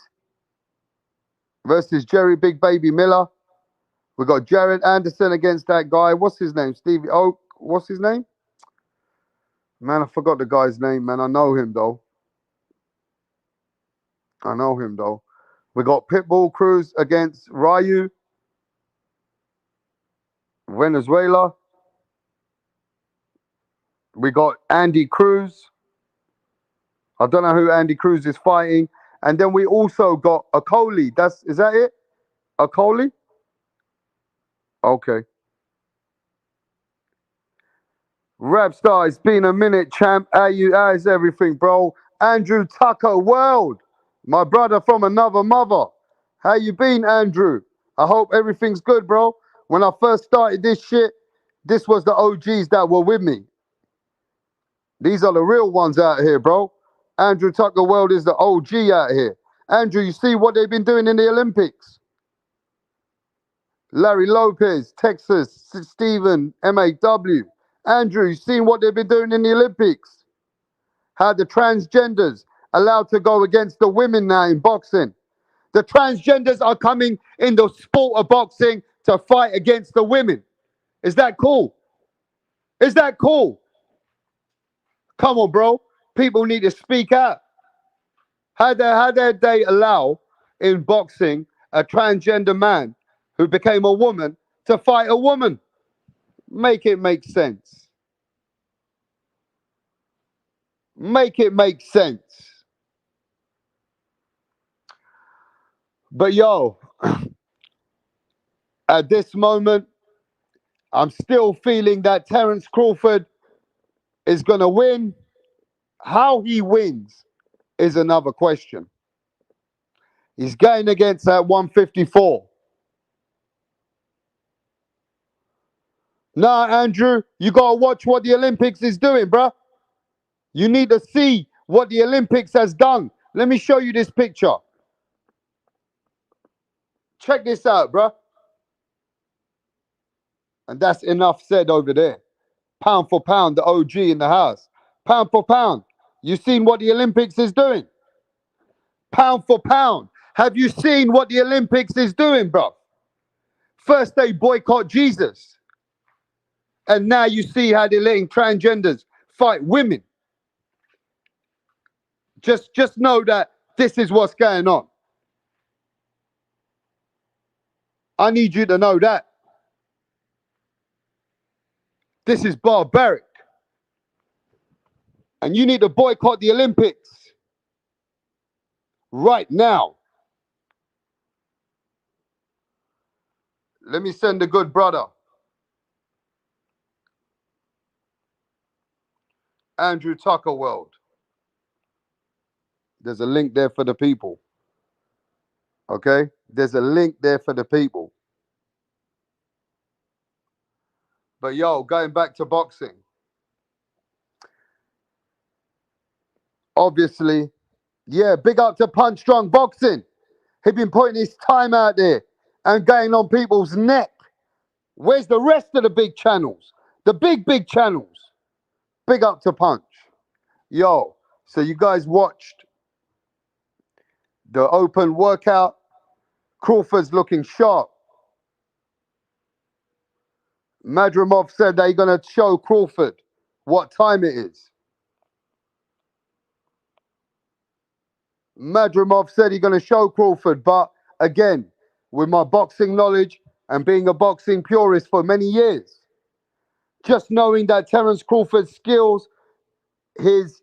versus Jerry Big Baby Miller. We got Jared Anderson against that guy. What's his name? Stevie Oak. What's his name? Man, I forgot the guy's name, man. I know him, though. We got Pitbull Cruz against RAYO Venezuela. We got Andy Ruiz. I don't know who Andy Ruiz is fighting. And then we also got Okoli. Is that it? Okoli? Okay. Rapstar, it's been a minute, champ. How's everything, bro? Andrew Tucker World, my brother from another mother. How you been, Andrew? I hope everything's good, bro. When I first started this shit, this was the OGs that were with me. These are the real ones out here, bro. Andrew Tucker World is the OG out here. Andrew, you see what they've been doing in the Olympics? Larry Lopez, Texas, Stephen, MAW. Andrew, you seen what they've been doing in the Olympics? How the transgenders allowed to go against the women now in boxing. The transgenders are coming in the sport of boxing to fight against the women. Is that cool? Is that cool? Come on, bro. People need to speak out. How dare they allow in boxing a transgender man who became a woman to fight a woman? Make it make sense. Make it make sense. But yo, at this moment, I'm still feeling that Terrence Crawford is going to win. How he wins is another question. He's going against that 154. Nah, Andrew, you got to watch what the Olympics is doing, bruh. You need to see what the Olympics has done. Let me show you this picture. Check this out, bruh. And that's enough said over there. Pound for pound, the OG in the house. Pound for pound. You seen what the Olympics is doing? Pound for pound. Have you seen what the Olympics is doing, bro? First they boycott Jesus. And now you see how they're letting transgenders fight women. Just know that this is what's going on. I need you to know that. This is barbaric. And you need to boycott the Olympics right now. Let me send a good brother, Andrew Tucker World. There's a link there for the people. Okay? There's a link there for the people. But yo, going back to boxing. Obviously, yeah, big up to Punch Drunk Boxing. He's been putting his time out there and going on people's neck. Where's the rest of the big channels? The big channels. Big up to Punch. Yo, so you guys watched the open workout. Crawford's looking sharp. Madrimov said they're going to show Crawford what time it is. Madrimov said he's going to show Crawford, but again, with my boxing knowledge and being a boxing purist for many years, just knowing that Terrence Crawford's skills, his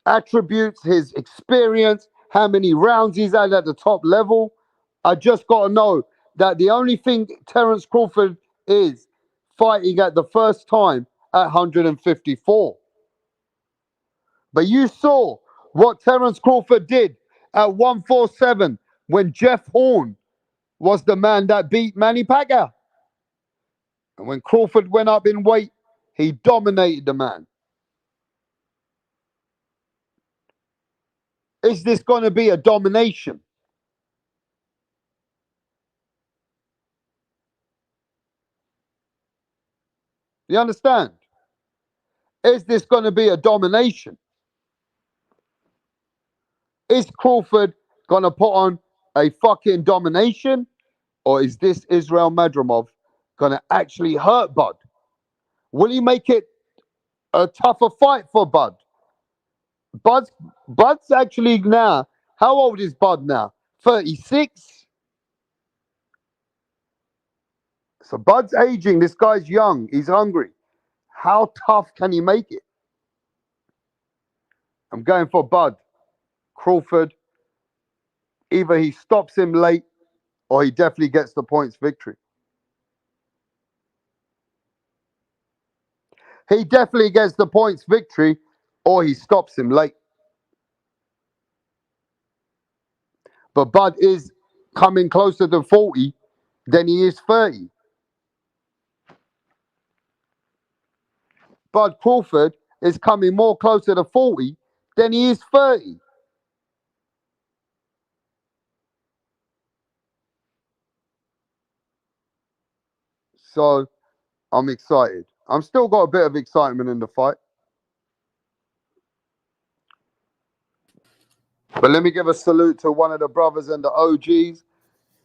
attributes, his experience, how many rounds he's had at the top level, I just got to know that the only thing Terrence Crawford is fighting at the first time at 154. But you saw what Terrence Crawford did at 147 when Jeff Horn was the man that beat Manny Pacquiao. And when Crawford went up in weight, he dominated the man. Is this going to be a domination? You understand? Is this going to be a domination? Is Crawford going to put on a fucking domination? Or is this Israel Madrimov going to actually hurt Bud? Will he make it a tougher fight for Bud? Bud's actually now, how old is Bud now? 36? So Bud's aging. This guy's young. He's hungry. How tough can he make it? I'm going for Bud. Crawford, either he stops him late or he definitely gets the points victory. He definitely gets the points victory or he stops him late. But Bud is coming closer to 40 than he is 30. Bud Crawford is coming more closer to 40 than he is 30. So I'm excited. I'm still got a bit of excitement in the fight. But let me give a salute to one of the brothers and the OGs.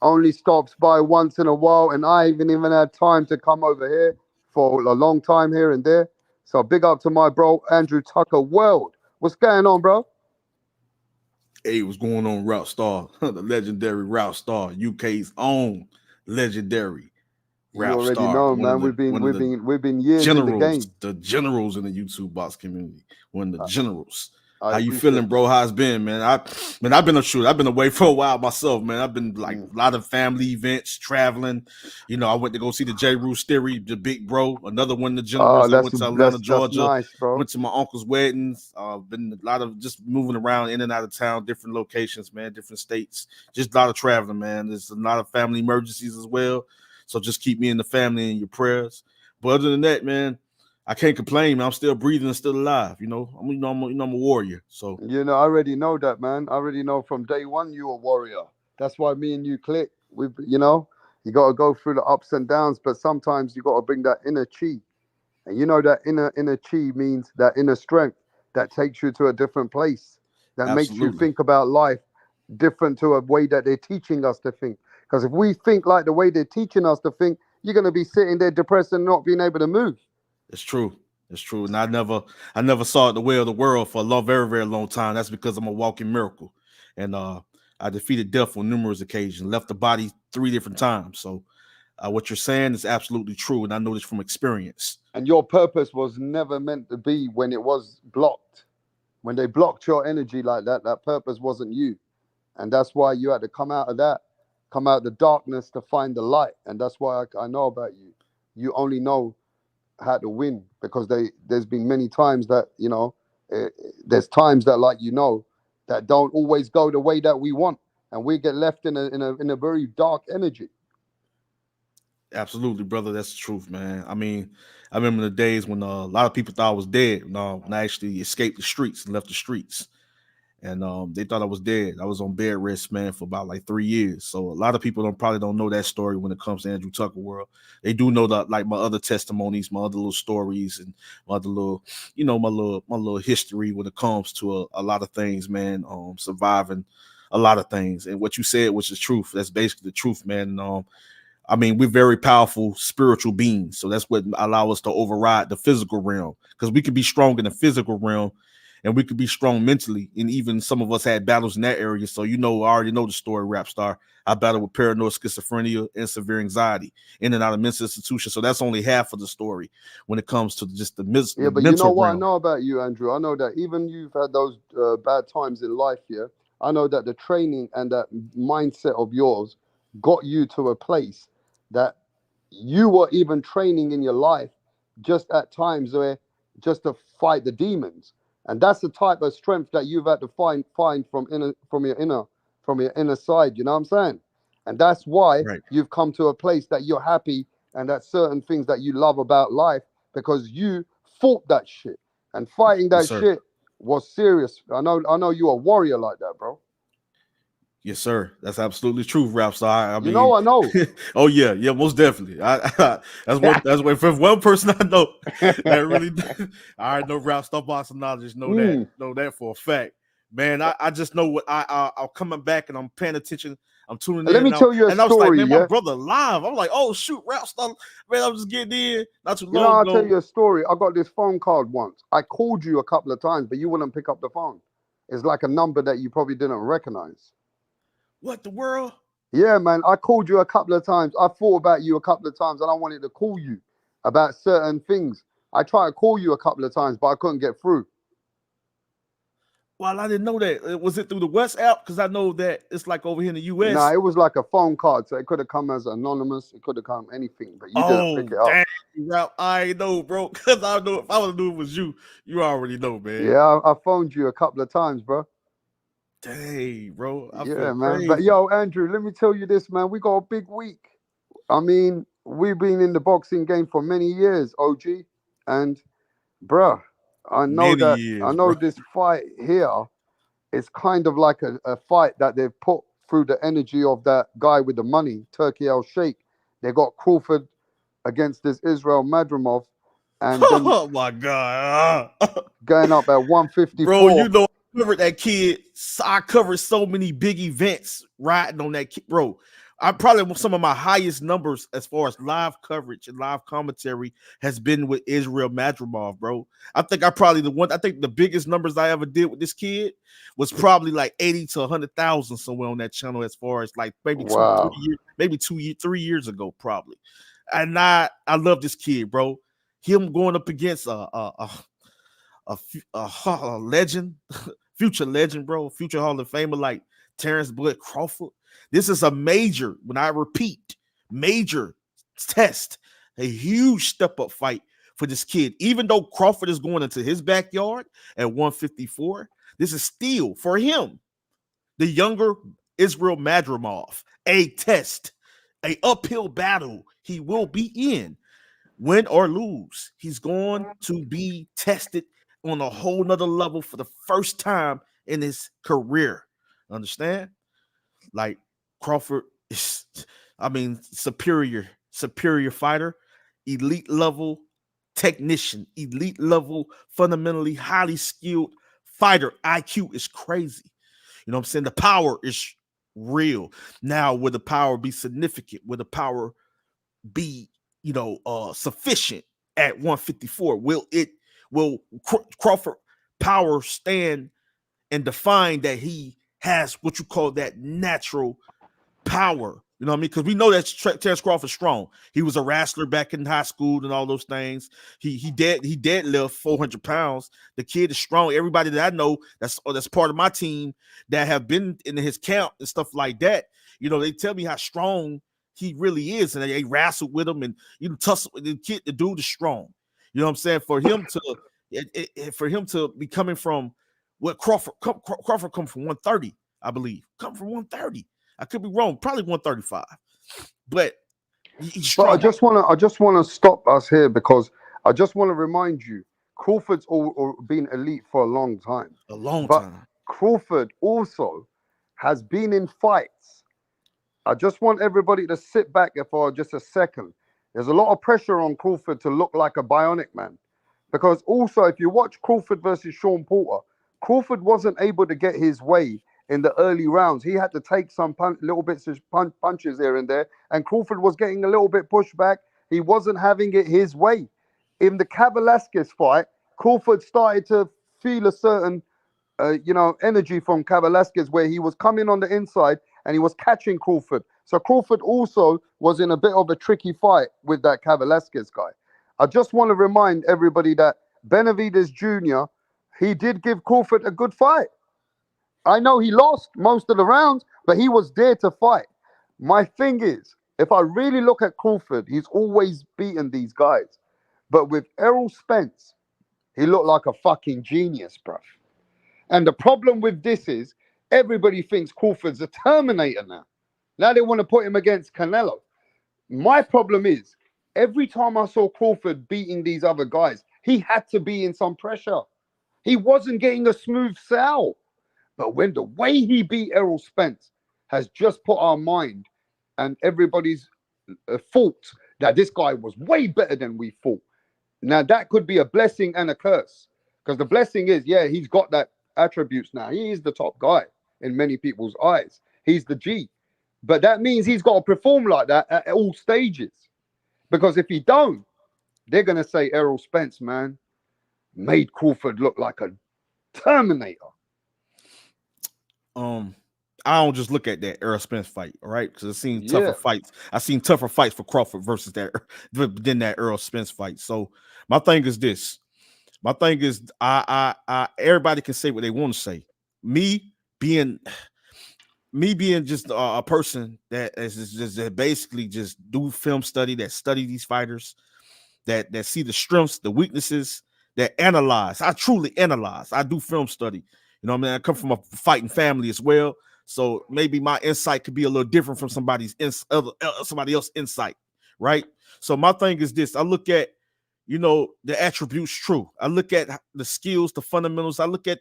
Only stops by once in a while, and I haven't even had time to come over here. for a long time here and there. So big up to my bro Andrew Tucker World. What's going on, bro? Hey, what's going on, Route Star? The legendary Route Star, UK's own legendary You Route already Star, know, one of man. the one of the We've been years in the generals, game. the generals in the YouTube box community, one of the generals. I How you feeling, appreciate bro? that. How's it been, man? I've been a shooter. I've been away for a while myself, man. I've been like Mm. a lot of family events, traveling. You know, I went to go see the J. Roos Theory, the big bro, another one of the Oh, generals. I went to Atlanta, that's Georgia. nice, bro. Went to my uncle's weddings. Been a lot of just moving around in and out of town, different locations, man, different states. Just a lot of traveling, man. There's a lot of family emergencies as well. So just keep me in the family in your prayers. But other than that, man, I can't complain, man. I'm still breathing and still alive. I'm a warrior. So You know, I already know that, man. I already know from day one you a warrior. That's why me and you click. You got to go through the ups and downs, but sometimes you got to bring that inner chi, and you know that inner chi means that inner strength that takes you to a different place, that makes you absolutely, think about life different to a way that they're teaching us to think. Because if we think like the way they're teaching us to think, you're gonna be sitting there depressed and not being able to move. it's true. It's true. And I never saw it the way of the world for a long, very, very long time. That's because I'm a walking miracle. And I defeated death on numerous occasions, left the body 3 different times. So what you're saying is absolutely true. And I know this from experience. And your purpose was never meant to be when it was blocked. When they blocked your energy like that, that purpose wasn't you. And that's why you had to come out of that, come out of the darkness to find the light. And that's why I know about you. You only know how to win because there's been many times that, there's times that, like, that don't always go the way that we want. And we get left in a very dark energy. Absolutely, brother. That's the truth, man. I mean, I remember the days when a lot of people thought I was dead. No, when I actually escaped the streets and left the streets. And they thought I was dead. I was on bed rest, man, for about like 3 years. So a lot of people probably don't know that story when it comes to Andrew Tucker world. They do know that, like, my other testimonies, my other little stories, and my other little, my little history when it comes to a lot of things, man. Surviving a lot of things, and what you said was the truth. That's basically the truth, man. I mean, we're very powerful spiritual beings. So that's what allow us to override the physical realm, because we can be strong in the physical realm and we could be strong mentally. And even some of us had battles in that area. So, I already know the story, Rap Star. I battled with paranoid schizophrenia and severe anxiety in and out of mental institutions. So that's only half of the story when it comes to just Yeah, the but you know mental what I realm. know about you, Andrew? I know that even you've had those bad times in life, yeah? I know that the training and that mindset of yours got you to a place that you were even training in your life just at times where just to fight the demons. And that's the type of strength that you've had to find from your inner side, you know what I'm saying? And that's why Right. you've come to a place that you're happy and that certain things that you love about life because you fought that shit. And fighting Yes, that sir. shit was serious. I know you're a warrior like that, bro. Yes, sir. That's absolutely true, Rap Star. I You know, mean, I know. oh yeah, most definitely. That's one person I know that really. I know Rap Star boxing knowledge. Mm. Know that for a fact, man. I just know what I'm coming back and I'm paying attention. I'm tuning Let in me now, tell you a and I was like, story, man, my yeah? brother live. I'm like, oh shoot, Rap Star, man. I'm just getting in not too You know, long I'll tell ago. you a story. I got this phone call once. I called you a couple of times, but you wouldn't pick up the phone. It's like a number that you probably didn't recognize. What the world? Yeah, man, I called you a couple of times. I thought about you a couple of times and I wanted to call you about certain things. I tried to call you a couple of times, but I couldn't get through. Well, I didn't know that. Was it through the WhatsApp? Because I know that it's like over here in the Nah, U.S. it was like a phone card, so it could have come as anonymous. It could have come anything, but you didn't pick Oh, it up. dang, Ralph. I know, bro. Because I know if I would have knew it was you, you already know, man. Yeah, I phoned you a couple of times, bro. Dang, bro. I Yeah, feel man. But crazy. yo, Andrew, let me tell you this, man. We got a big week. I mean, we've been in the boxing game for many years, OG, and bruh, Many years, I bro. know this fight here is kind of like a fight that they've put through the energy of that guy with the money, Turkey El Sheikh. They got Crawford against this Israel Madrimov, and then Oh, my God. going up at Bro, 154. I covered that kid. I covered so many big events riding on that kid. Bro, I probably some of my highest numbers as far as live coverage and live commentary has been with Israel Madrimov, bro. I think I think the biggest numbers I ever did with this kid was probably like 80 to 100,000 somewhere on that channel, as far as like maybe Wow. 3 years ago, probably. And I love this kid, bro. Him going up against a legend, future legend, bro, future Hall of Famer like Terrence Bud Crawford. This is a major, when I repeat, major test, a huge step up fight for this kid. Even though Crawford is going into his backyard at 154, this is still for him, the younger Israel Madrimov, a test, a uphill battle he will be in. Win or lose, he's going to be tested on a whole nother level for the first time in his career. Understand? Like Crawford is, superior fighter, elite level technician, elite level, fundamentally highly skilled fighter. IQ is crazy. You know what I'm saying? The power is real. Now, will the power be significant? Will the power be, sufficient at 154? Will Crawford power stand and define that he has what you call that natural power? You know what I mean? Because we know that Terrence Crawford strong. He was a wrestler back in high school and all those things. He deadlift 400 pounds. The kid is strong. Everybody that I know that's part of my team that have been in his camp and stuff like that, they tell me how strong he really is, and they wrestled with him, and tussle with the kid. The dude is strong. You know what I'm saying? For him to be coming from what Crawford come from 130, I believe. Come from 130. I could be wrong, probably 135. But he's strong. But I just wanna stop us here, because I just want to remind you, Crawford's been elite for a long time. A long But time. Crawford also has been in fights. I just want everybody to sit back for just a second. There's a lot of pressure on Crawford to look like a bionic man. Because also, if you watch Crawford versus Sean Porter, Crawford wasn't able to get his way in the early rounds. He had to take some little bits of punches here and there, and Crawford was getting a little bit pushed back. He wasn't having it his way. In the Velasquez fight, Crawford started to feel a certain energy from Velasquez, where he was coming on the inside and he was catching Crawford. So Crawford also was in a bit of a tricky fight with that Velasquez guy. I just want to remind everybody that Benavidez Jr., he did give Crawford a good fight. I know he lost most of the rounds, but he was there to fight. My thing is, if I really look at Crawford, he's always beaten these guys. But with Errol Spence, he looked like a fucking genius, bruv. And the problem with this is, everybody thinks Crawford's a Terminator now. Now they want to put him against Canelo. My problem is, every time I saw Crawford beating these other guys, he had to be in some pressure. He wasn't getting a smooth sell. But when the way he beat Errol Spence has just put our mind and everybody's thought that this guy was way better than we thought. Now, that could be a blessing and a curse. Because the blessing is, yeah, he's got that attributes now. He is the top guy in many people's eyes. He's the G. But that means he's got to perform like that at all stages. Because if he don't, they're going to say Errol Spence, man, made Crawford look like a Terminator. I don't just look at that Errol Spence fight, all right? Because I've seen tougher fights. I've seen tougher fights for Crawford versus that than that Errol Spence fight. So my thing is this. My thing is, I everybody can say what they want to say. Me being just a person that is just basically just do film study, that study these fighters, that see the strengths, the weaknesses, that analyze. I truly analyze. I do film study. You know what I mean? I come from a fighting family as well. So maybe my insight could be a little different from somebody else's insight, right? So my thing is this. I look at, the attributes true. I look at the skills, the fundamentals. I look at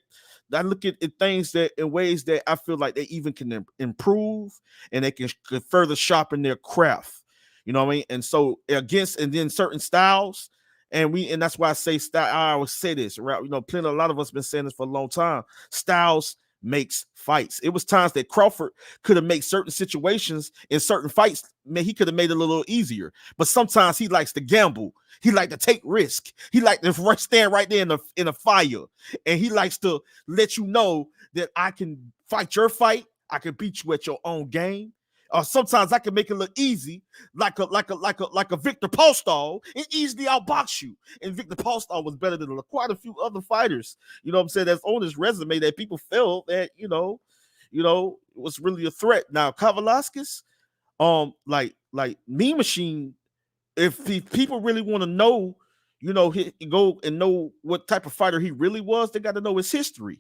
things that in ways that I feel like they even can improve and they can further sharpen their craft. You know what I mean? And so and then certain styles, and that's why I say style. I always say this, right? A lot of us been saying this for a long time. Styles makes fights. It was times that Crawford could have made certain situations in certain fights, man, he could have made it a little easier. But sometimes he likes to gamble. He like to take risk. He like to stand right there in a fire, and he likes to let you know that I can fight your fight. I can beat you at your own game. Sometimes I can make it look easy, like a Victor Postol, and easily outbox you. And Victor Postol was better than quite a few other fighters. You know what I'm saying? That's on his resume that people felt that was really a threat. Now Kavaliauskas, like Mean Machine. If people really want to know, go and know what type of fighter he really was, they got to know his history.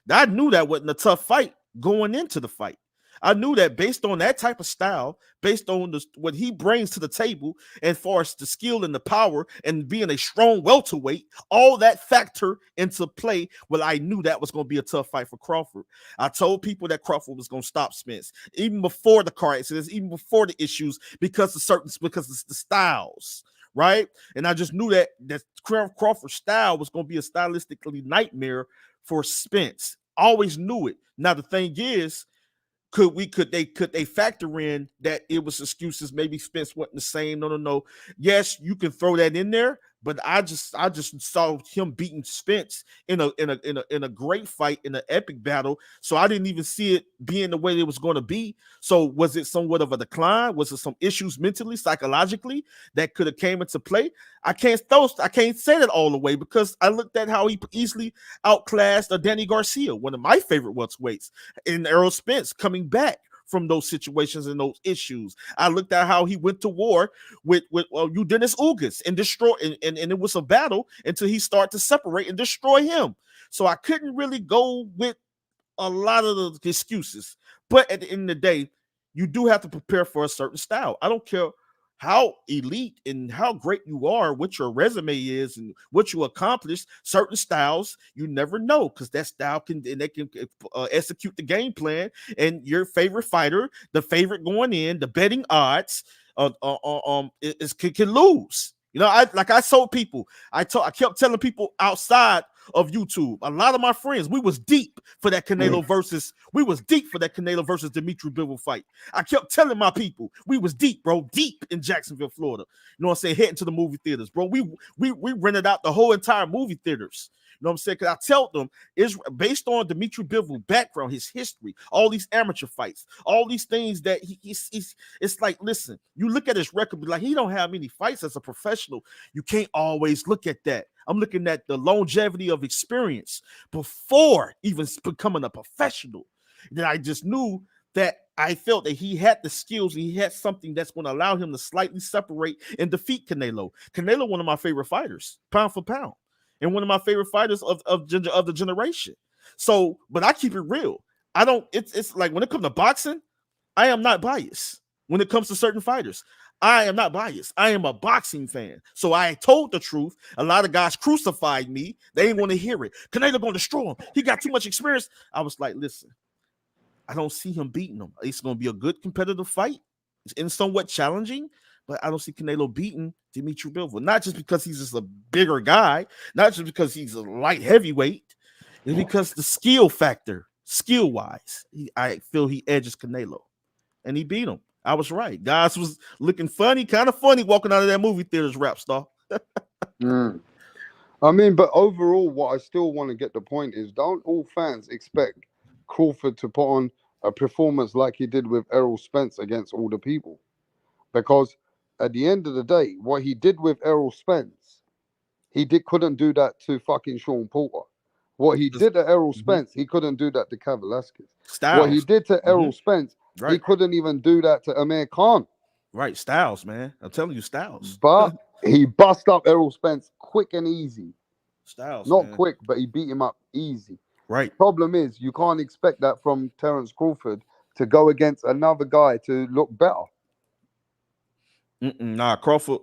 I knew that wasn't a tough fight going into the fight. I knew that based on that type of style, based on what he brings to the table, and far as the skill and the power and being a strong welterweight, all that factor into play. Well, I knew that was going to be a tough fight for Crawford. I told people that Crawford was going to stop Spence even before the car accidents, even before the issues, because it's the styles, right? And I just knew that Crawford's style was going to be a stylistically nightmare for Spence. Always knew it. Now the thing is, could they factor in that it was excuses? Maybe Spence wasn't the same. No. Yes, you can throw that in there, but I just saw him beating Spence in a great fight, in an epic battle. So I didn't even see it being the way it was going to be. So was it somewhat of a decline? Was it some issues mentally, psychologically that could have came into play? I can't say that all the way, because I looked at how he easily outclassed Danny Garcia, one of my favorite welterweights, and Errol Spence coming back from those situations and those issues. I looked at how he went to war with Dennis Ugas and it was a battle until he started to separate and destroy him. So I couldn't really go with a lot of the excuses. But at the end of the day, you do have to prepare for a certain style. I don't care how elite and how great you are, what your resume is and what you accomplished. Certain styles, you never know, because that style can execute the game plan, and your favorite fighter, the favorite going in, the betting odds can lose. I kept telling people outside of YouTube, a lot of my friends, we was deep for that Canelo versus Dimitri Bivol fight. I kept telling my people, we was deep, bro, deep in Jacksonville, Florida. You know what I'm saying? Heading to the movie theaters, bro. We rented out the whole entire movie theaters. You know what I'm saying? Because I told them, it's based on Dimitri Bivol background, his history, all these amateur fights, all these things that it's like, listen, you look at his record, be like, he don't have many fights as a professional. You can't always look at that. I'm looking at the longevity of experience before even becoming a professional. That I just knew that I felt that he had the skills and he had something that's going to allow him to slightly separate and defeat Canelo. Canelo, one of my favorite fighters, pound for pound, and one of my favorite fighters of the generation. So, but I keep it real. It's like when it comes to boxing, I am not biased. When it comes to certain fighters, I am not biased. I am a boxing fan. So I told the truth. A lot of guys crucified me. They didn't want to hear it. Canelo going to destroy him. He got too much experience. I was like, listen, I don't see him beating him. It's going to be a good competitive fight. It's somewhat challenging, but I don't see Canelo beating Dimitri Bivol. Not just because he's just a bigger guy, not just because he's a light heavyweight. It's because the skill factor, skill-wise, I feel he edges Canelo. And he beat him. I was right. Guys was looking funny, kind of funny walking out of that movie theater's rap star. I mean, but overall, what I still want to get the point is, don't all fans expect Crawford to put on a performance like he did with Errol Spence against all the people? Because at the end of the day, what he did with Errol Spence, couldn't do that to fucking Sean Porter. What he did to Errol Spence, he couldn't do that to Kavaliauskas. What he did to Errol Spence, he couldn't even do that to Amir Khan. Right, styles, man. I'm telling you, styles. But he bust up Errol Spence quick and easy. Styles, not man. quick, but he beat him up easy. Right. Problem is, you can't expect that from Terrence Crawford to go against another guy to look better. Nah, Crawford,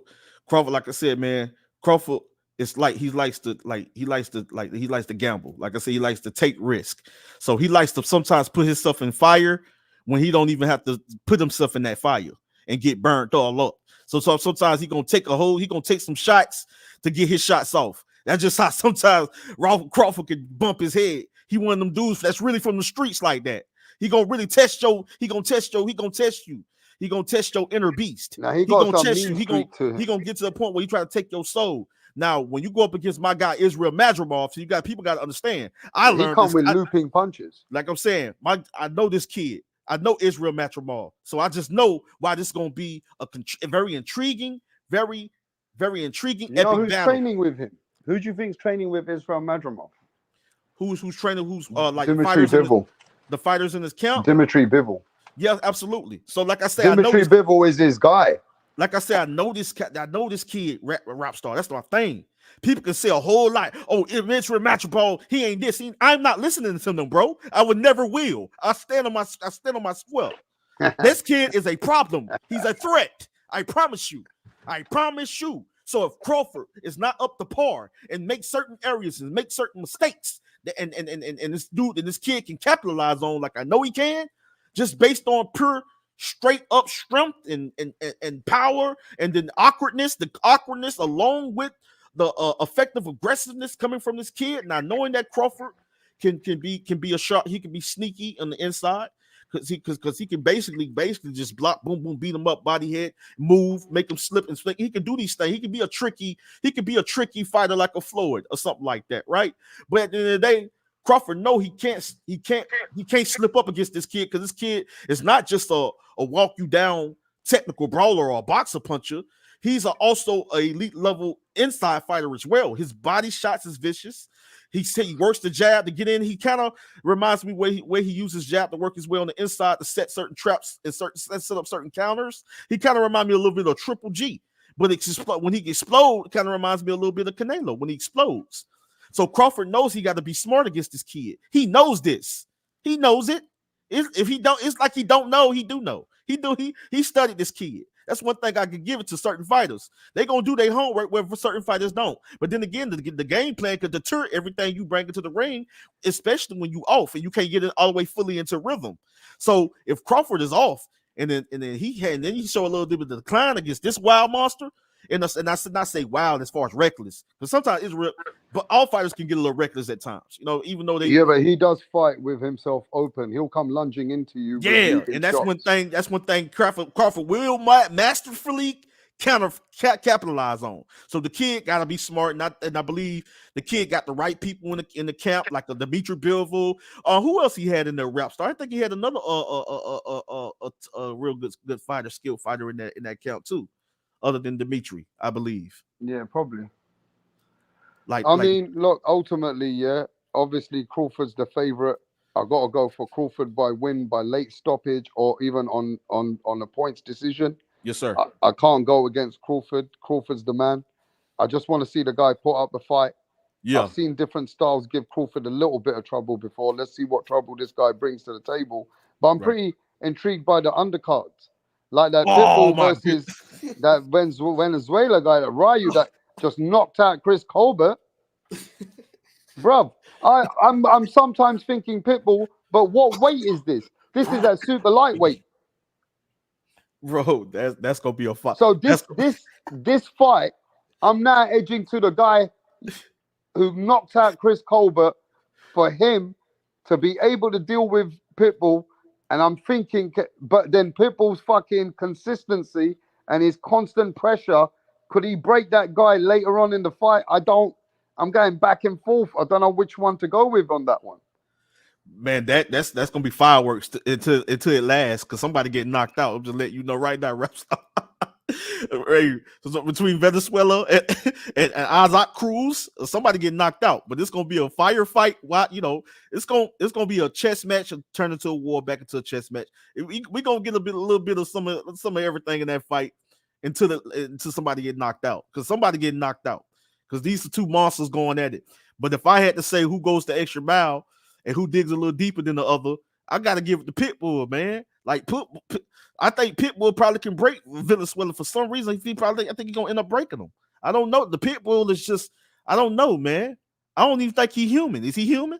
like I said, man, Crawford, it's like he likes to gamble. Like I said, he likes to take risk. So he likes to sometimes put himself in fire when he don't even have to put himself in that fire and get burnt all up. So sometimes he gonna take some shots to get his shots off. That's just how sometimes Crawford can bump his head. He one of them dudes that's really from the streets like that. He gonna really test your. He gonna test you. He gonna test your inner beast. Now he Gonna got some test you. mean He streak to him. gonna get to the point where he try to take your soul. Now, when you go up against my guy Israel Madrimov, so people got to understand. I learned he come this, with looping punches. Like I'm saying, I know this kid. I know Israel Madrimov, so I just know why this is gonna be a very intriguing, very intriguing. You know epic who's battle. training with him? Who do you think's training with Israel Madrimov? Who's training? Who's like Dimitri Bivol. The fighters in his camp? Dimitri Bivol. Yeah, absolutely. So like I said, Dimitri Bivol is his guy. Like I said, I know this kid rap star. That's my thing. People can say a whole lot. Oh, Israel Madrimov, he ain't this. I'm not listening to them, bro. I would never will. I stand on my square. This kid is a problem. He's a threat. I promise you. So if Crawford is not up to par and make certain areas and make certain mistakes, and this kid can capitalize on, like I know he can, just based on pure straight up strength and power, and then the awkwardness along with the effective aggressiveness coming from this kid. Now knowing that Crawford can be a sharp, he can be sneaky on the inside. Because he can basically just block, boom, boom, beat him up, body head, move, make him slip and slip. He can do these things. He can be a tricky fighter like a Floyd or something like that, right? But at the end of the day, Crawford he can't slip up against this kid, because this kid is not just a walk you down technical brawler or a boxer puncher. He's also an elite level inside fighter as well. His body shots is vicious. He works the jab to get in. He kind of reminds me where he uses jab to work his way on the inside to set certain traps and set up certain counters. He kind of reminds me a little bit of Triple G, but when he explodes, it kind of reminds me a little bit of Canelo when he explodes. So Crawford knows he got to be smart against this kid. He knows this. He knows it. If he don't, it's like he don't know. He do know. He studied this kid. That's one thing I could give it to certain fighters. They gonna do their homework where certain fighters don't. But then again, the game plan could deter everything you bring into the ring, especially when you off and you can't get it all the way fully into rhythm. So if Crawford is off, and then he show a little bit of the decline against this wild monster, and I should not say wild as far as reckless, because sometimes it's real, but all fighters can get a little reckless at times, even though they. Yeah, but he does fight with himself open. He'll come lunging into you. Yeah, and that's one thing. That's one thing Crawford will masterfully capitalize on. So the kid got to be smart, and I believe the kid got the right people in the camp, like a Dimitri Bivol. Who else he had in their rap star? I think he had another real good fighter, skilled fighter in that camp too, other than Dimitri, I believe. Yeah, probably. I mean, look, ultimately, yeah, obviously Crawford's the favorite. I got to go for Crawford by win, by late stoppage, or even on a points decision. Yes, sir. I can't go against Crawford. Crawford's the man. I just want to see the guy put up the fight. Yeah. I've seen different styles give Crawford a little bit of trouble before. Let's see what trouble this guy brings to the table. But I'm pretty intrigued by the undercards. Like that Pitbull versus that Venezuela guy, that RAYO, that just knocked out Chris Colbert. Bruv, I'm sometimes thinking Pitbull, but what weight is this? This is at super lightweight. Bro, that's gonna be a fight. So this fight, I'm now edging to the guy who knocked out Chris Colbert, for him to be able to deal with Pitbull. And I'm thinking, but then Pitbull's fucking consistency and his constant pressure, could he break that guy later on in the fight? I'm going back and forth. I don't know which one to go with on that one. Man, that's gonna be fireworks until it lasts, because somebody get knocked out. I'm just letting you know right now, Reps. So between Venezuela and Isaac Cruz, somebody get knocked out. But it's gonna be a firefight. It's gonna be a chess match and turn into a war, back into a chess match. We gonna get a little bit of some of everything in that fight until somebody get knocked out. Because somebody get knocked out. Because these are two monsters going at it. But if I had to say who goes the extra mile and who digs a little deeper than the other, I gotta give it to Pitbull, man. Like I think Pitbull probably can break Venezuela for some reason. I think he's gonna end up breaking them. I don't know. The Pitbull is just, I don't know, man. I don't even think he's human. Is he human?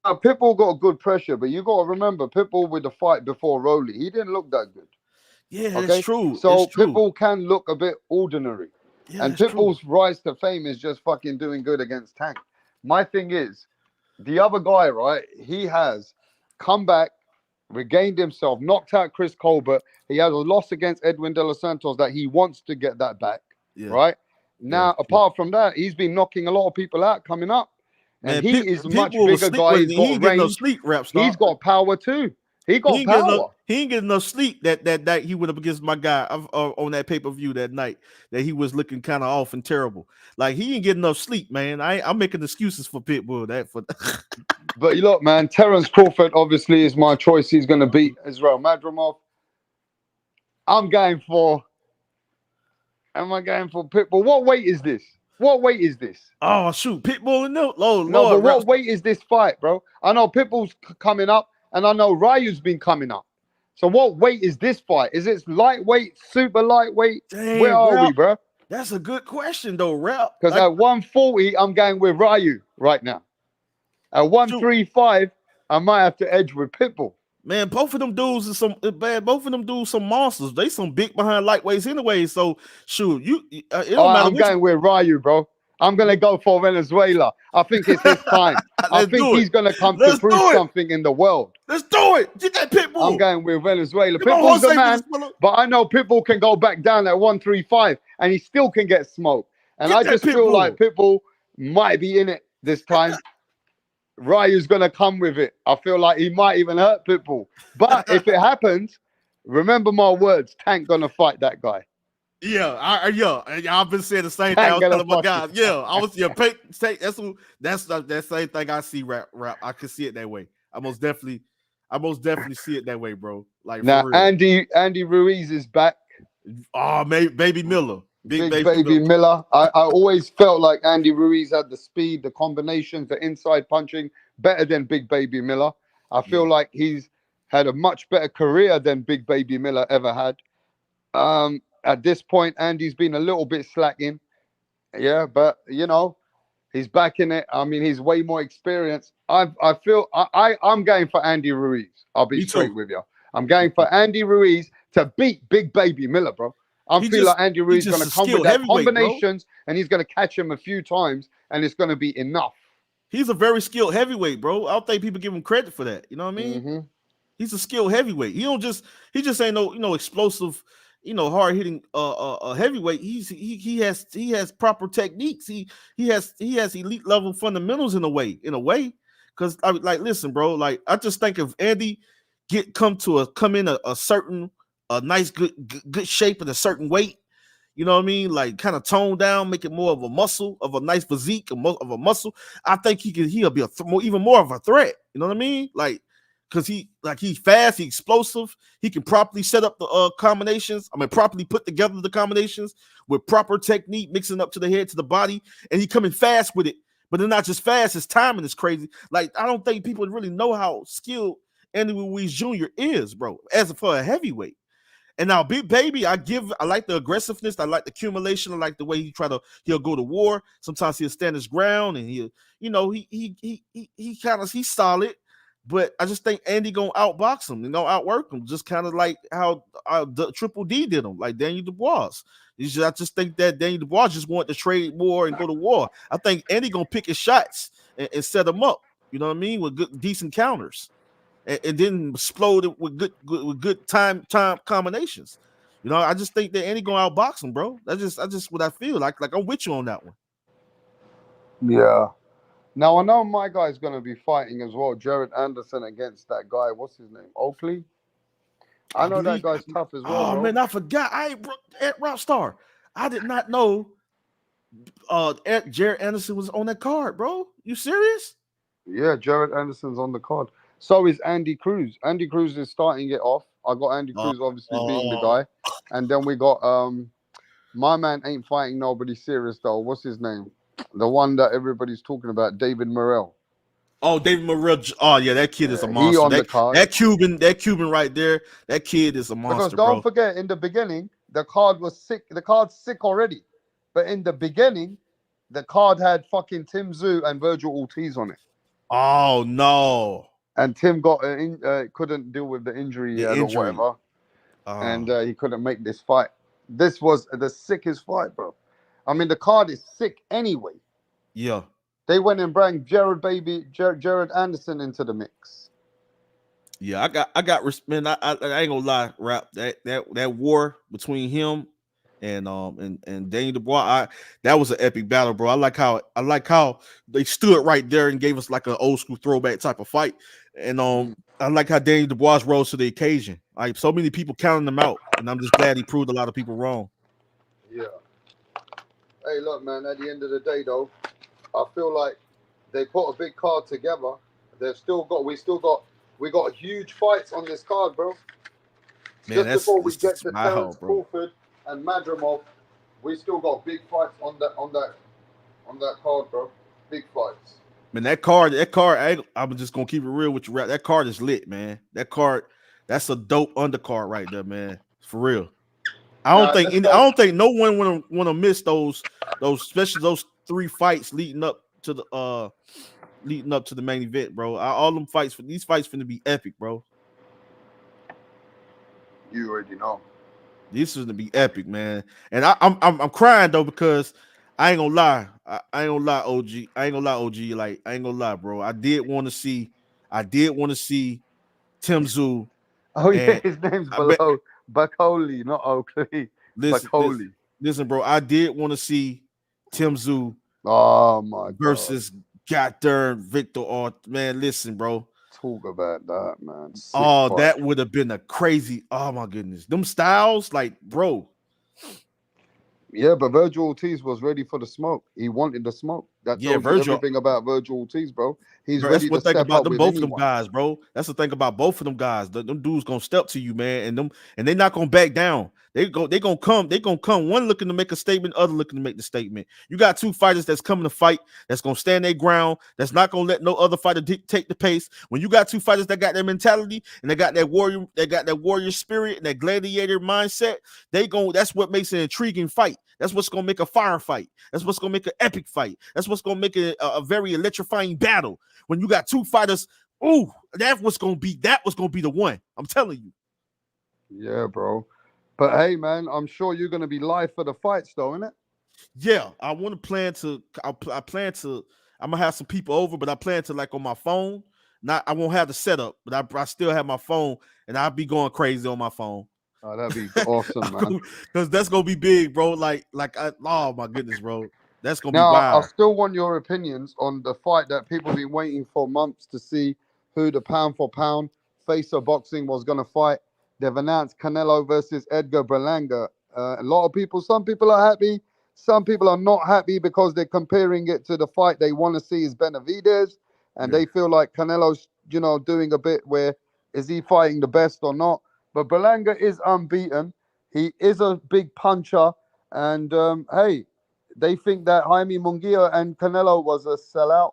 Pitbull got a good pressure, but you got to remember Pitbull with the fight before Rolly, he didn't look that good. Yeah, that's true. So Pitbull can look a bit ordinary. Yeah, and Pitbull's rise to fame is just fucking doing good against Tank. My thing is, the other guy, right? He has come back, regained himself, knocked out Chris Colbert. He has a loss against Edwin De Los Santos that he wants to get that back, Yeah, right? yeah. Now, apart from that, he's been knocking a lot of people out coming up. And Man, he is a much Pitbull was bigger sleep. guy. He's He got ain't getting enough range. sleep. Rap He's star. got power too. He He got ain't getting enough. power. He ain't getting enough sleep that he went up against my guy on that pay per view that night. That he was looking kind of off and terrible. Like he ain't getting enough sleep, man. I'm making excuses for Pitbull. That for. But look, man, Terrence Crawford obviously is my choice. He's going to beat Israel Madrimov. I'm going for. Am I going for Pitbull? What weight is this? What weight is this? Oh shoot, Pitbull and no, oh No, but Lord, what weight is this fight, bro? I know Pitbull's coming up, and I know Ryu's been coming up. So what weight is this fight? Is it lightweight, super lightweight? Where dang, are we, Rap. bro? That's a good question though, Rap. Because Like at 140, I'm going with Ryu right now. At shoot, 135, I might have to edge with Pitbull. man, both of them dudes is some bad. Both of them dudes some monsters. They some big behind lightweights anyway. So shoot, it All don't right, matter I'm which. going with Ryu, bro. I'm going to go for Venezuela. I think it's his time. I Let's think do it. he's going to come to Let's prove do it. something in the world. Let's do it. Get that I'm Pitbull. going with Venezuela. Come on, Pitbull's the Jose man, Venezuela. but I know Pitbull can go back down at 135 and he still can get smoked. And Get I that just feel like Pitbull. Pitbull might be in it this time. Ryu's going to come with it. I feel like he might even hurt Pitbull. But if it happens, remember my words, Tank going to fight that guy. Yeah, I've been saying the same thing. I Tank was going to telling my fuck guys. it. Yeah, I was that's that same thing I see. Rap. I can see it that way. I most definitely see it that way, bro. Like Now, for real. Andy Ruiz is back. Oh, baby Miller, Big baby Miller. I always felt like Andy Ruiz had the speed, the combinations, the inside punching better than Big Baby Miller. I feel like he's had a much better career than Big Baby Miller ever had. At this point, Andy's been a little bit slacking. Yeah, but you know, he's back in it. I mean, he's way more experienced. I'm going for Andy Ruiz. I'll be Me straight too. with you. I'm going for Andy Ruiz to beat Big Baby Miller, bro. I feel like Andy Ruiz is going to come with that combinations, and he's going to catch him a few times, and it's going to be enough. He's a very skilled heavyweight, bro. I don't think people give him credit for that. You know what I mean? Mm-hmm. He's a skilled heavyweight. He just ain't no explosive, hard hitting heavyweight. He has proper techniques. He has elite level fundamentals in a way. Because I like listen, bro. Like I just think if Andy come in a certain nice good shape and a certain weight, you know what I mean? Like kind of tone down, make it more of a muscle, of a nice physique, of a muscle. I think he'll be even more of a threat. You know what I mean? Like because he's fast, he's explosive. He can properly set up the combinations. I mean, properly put together the combinations with proper technique, mixing up to the head, to the body, and he coming fast with it. But they're not just fast; his timing is crazy. Like I don't think people really know how skilled Andy Ruiz Jr. is, bro. As for a heavyweight. And now, Big Baby, I like the aggressiveness, I like the accumulation, I like the way he'll go to war. Sometimes he'll stand his ground, and he's solid. But I just think Andy gonna outbox him, outwork him, just kind of like how the Triple D did him, like Daniel Dubois. I just think that Daniel Dubois just wanted to trade war and go to war. I think Andy gonna pick his shots and set them up. You know what I mean, with good, decent counters. And then explode it with good time combinations. I just think that Andy gonna outbox him, bro. That's just what I feel like. Like I'm with you on that one. Yeah. Now I know my guy's gonna be fighting as well. Jared Anderson against that guy. What's his name? Oakley. I know that guy's tough as well, bro. Man, I forgot. At Rockstar. I did not know. Jared Anderson was on that card, bro. You serious? Yeah, Jared Anderson's on the card. So is Andy Cruz. Andy Cruz is starting it off. I got Andy Cruz obviously beating the guy. And then we got my man ain't fighting nobody serious though. What's his name? The one that everybody's talking about, David Morrell. Oh, David Morrell. Oh, yeah, that kid is a monster. He on the card. That Cuban right there, that kid is a monster, because don't forget, in the beginning, the card was sick. The card's sick already. But in the beginning, the card had fucking Tim Tszyu and Virgil Ortiz on it. Oh, no. And Tim couldn't deal with the injury or whatever. And he couldn't make this fight. This was the sickest fight, bro. I mean, the card is sick anyway. Yeah. They went and brought Jared Anderson into the mix. Yeah, man. I ain't gonna lie, rap that war between him and Daniel Dubois. That was an epic battle, bro. I like how they stood right there and gave us like an old school throwback type of fight, and Mm, I like how Daniel Dubois rose to the occasion. Like so many people counting him out, and I'm just glad he proved a lot of people wrong. yeah. Hey, look, man. At the end of the day, though, I feel like they put a big card together. We got huge fights on this card, bro. Man, Just before we get it's to wild, Terrence bro. Crawford and Madrimov, we still got big fights on that card, bro. Big fights. Man, that card. I'm just gonna keep it real with you, rap. That card is lit, man. That card, that's a dope undercard right there, man. For real. Now let's I go. don't think no one wanna miss those especially those three fights leading up to the main event, bro. All them fights for these fights finna be epic, bro. You already know. This is gonna be epic, man. And I'm crying though because I ain't gonna lie. I ain't gonna lie, OG. I ain't gonna lie, OG. Like I ain't gonna lie, bro. I did want to see Tim Zoo Oh yeah, and his name's I bet below Bacoli, not Oakley. listen, listen, Bacoli. listen, bro. I did want to see Tim Zoo Oh my god. versus goddamn Victor Art. Man, listen, bro. Talk about that, man. Sick Oh, fight. that would have been a crazy. Oh my goodness, them styles, like, bro. Yeah, but Virgil Ortiz was ready for the smoke. He wanted the smoke. That Yeah, tells you Virgil. everything about Virgil Ortiz, bro. He's Bro, that's ready to one thing step about up them with both of them anyone. guys, bro. That's the thing about both of them guys. Them dudes gonna step to you, man, and they not gonna back down. They gonna come. One looking to make a statement, other looking to make the statement. You got two fighters that's coming to fight, that's gonna stand their ground, that's not gonna let no other fighter dictate the pace. When you got two fighters that got that mentality and they got that warrior spirit and that gladiator mindset, that's what makes an intriguing fight. That's what's gonna make a fire fight. That's what's gonna make an epic fight. That's what's gonna make a very electrifying battle. When you got two fighters, ooh, that was gonna be the one. I'm telling you. Yeah, bro. But hey, man, I'm sure you're gonna be live for the fights, though, innit? Yeah, I want to plan to. I plan to. I'm gonna have some people over, but I plan to like on my phone. Not, I won't have the setup, but I still have my phone, and I'll be going crazy on my phone. Oh, that'd be awesome, man. Because that's gonna be big, bro. Oh my goodness, bro, that's gonna be Now, I wild. still want your opinions on the fight that people have been waiting for months to see who the pound for pound face of boxing was going to fight. They've announced Canelo versus Edgar Berlanga. A lot of people, some people are happy, some people are not happy because they're comparing it to the fight they want to see is Benavidez, and Yeah, they feel like Canelo's, doing a bit where is he fighting the best or not? But Berlanga is unbeaten. He is a big puncher, and hey, they think that Jaime Munguia and Canelo was a sellout.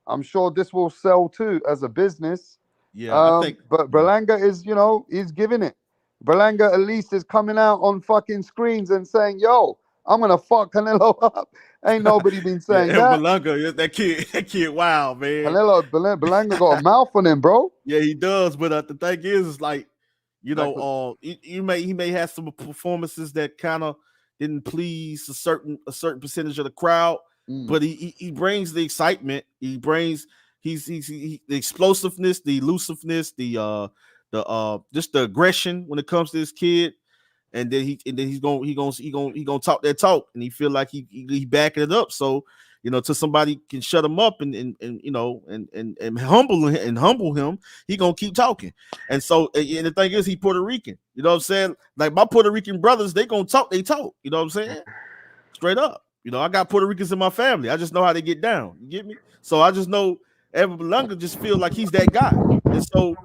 I'm sure this will sell too as a business. yeah. I think. But Yeah, Berlanga is, he's giving it. Berlanga at least is coming out on fucking screens and saying, yo, I'm going to fuck Canelo up. Ain't nobody been yeah. saying And that. Malunga, yeah, that kid, wow, man. Berlanga got a mouth on him, bro. Yeah, he does. But the thing is like, That could, he may have some performances that kind of didn't please a certain percentage of the crowd, mm, but he brings the excitement. The explosiveness, the elusiveness, the just the aggression when it comes to this kid. And then he's gonna talk that talk, and he feel like he backing it up. So till somebody can shut him up and humble him, he gonna keep talking. And so, and the thing is, he Puerto Rican. You know what I'm saying? Like my Puerto Rican brothers, they gonna talk. They talk. You know what I'm saying? Straight up. I got Puerto Ricans in my family. I just know how they get down. You get me? So I just know Evan Belunga just feel like he's that guy. Until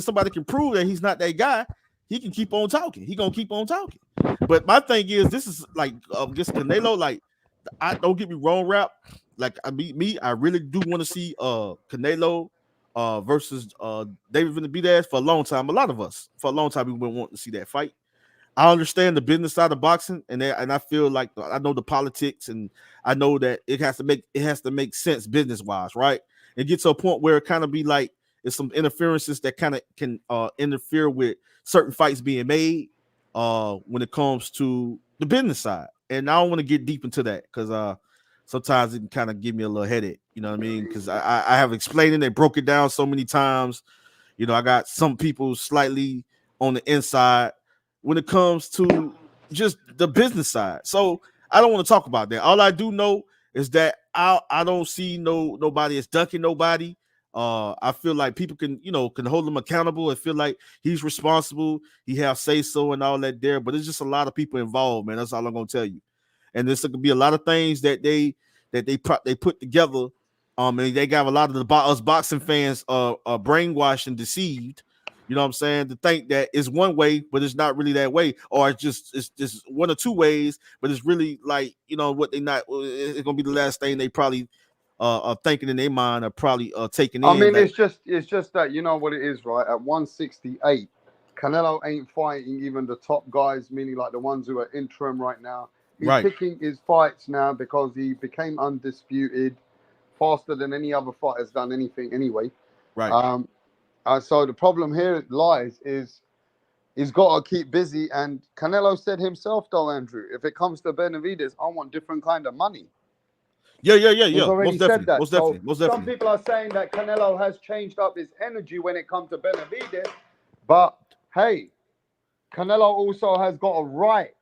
somebody can prove that he's not that guy, he can keep on talking. He gonna keep on talking. But my thing is, this is like against Canelo. Like, I don't get me wrong, rap. Like I really do want to see Canelo versus David Benavidez for a long time. A lot of us for a long time we been wanting to see that fight. I understand the business side of boxing, and I feel like I know the politics, and I know that it has to make sense business wise, right? And get to a point where it kind of be like it's some interferences that kind of can interfere with certain fights being made when it comes to the business side. And I don't want to get deep into that because sometimes it can kind of give me a little headache. You know what I mean? Because I have explained it, they broke it down so many times. You know, I got some people slightly on the inside when it comes to just the business side. So I don't want to talk about that. All I do know is that I don't see nobody as ducking nobody. I feel like people can hold him accountable and feel like he's responsible. He have say so and all that there, but it's just a lot of people involved, man. That's all I'm gonna tell you. And this could be a lot of things that they put together. And they got a lot of us boxing fans brainwashed and deceived. You know what I'm saying? To think that it's one way, but it's not really that way, or it's just one or two ways, but it's really like what they not. It's gonna be the last thing they probably are thinking in their mind, or probably taking I in. mean, That, it's just that you know what it is, right? At 168, Canelo ain't fighting even the top guys, meaning like the ones who are interim right now. He's right, picking his fights now because he became undisputed faster than any other fighter's done anything anyway. right. So the problem here lies is he's got to keep busy. And Canelo said himself, though, Andrew, if it comes to Benavidez, I want different kind of money. Yeah. He's already Most said definitely, that. most So definitely, most some definitely. people are saying that Canelo has changed up his energy when it comes to Benavidez. But hey, Canelo also has got a right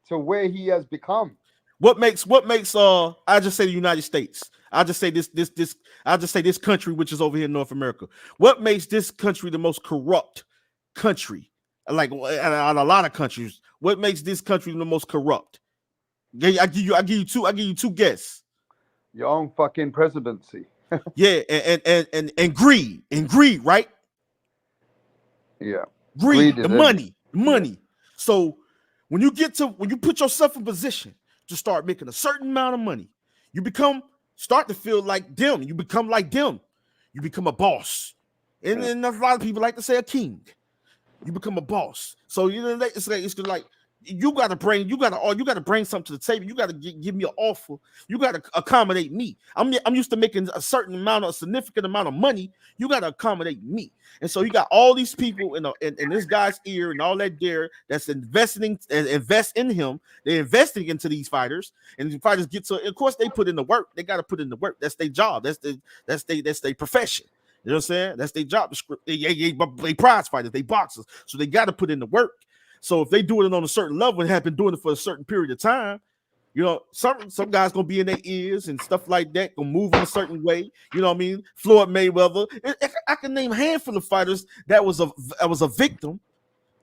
to where he has become. What makes I just say the United States. I just say this country, which is over here in North America. What makes this country the most corrupt country? Like out of a lot of countries, what makes this country the most corrupt? I give you two guesses. Your own fucking presidency. Yeah, and greed, right? Yeah. Greed, Greed the is everything. money, the money. So when you put yourself in position to start making a certain amount of money, you start to feel like them. You become like them. You become a boss. And then a lot of people like to say a king. You become a boss. So it's like you gotta bring something to the table. You gotta give me an offer. You gotta accommodate me. I'm used to making a significant amount of money. You gotta accommodate me. And so you got all these people in this guy's ear and all that there that's invest in him. They're investing into these fighters, and the fighters get to. Of course, they put in the work. They got to put in the work. That's their job. That's their profession. You know what I'm saying? That's their job description. They prize fighters, they boxers, so they got to put in the work. So if they do it on a certain level and have been doing it for a certain period of time, some guys gonna be in their ears and stuff like that, gonna move in a certain way. You know what I mean? Floyd Mayweather. I can name a handful of fighters that was a victim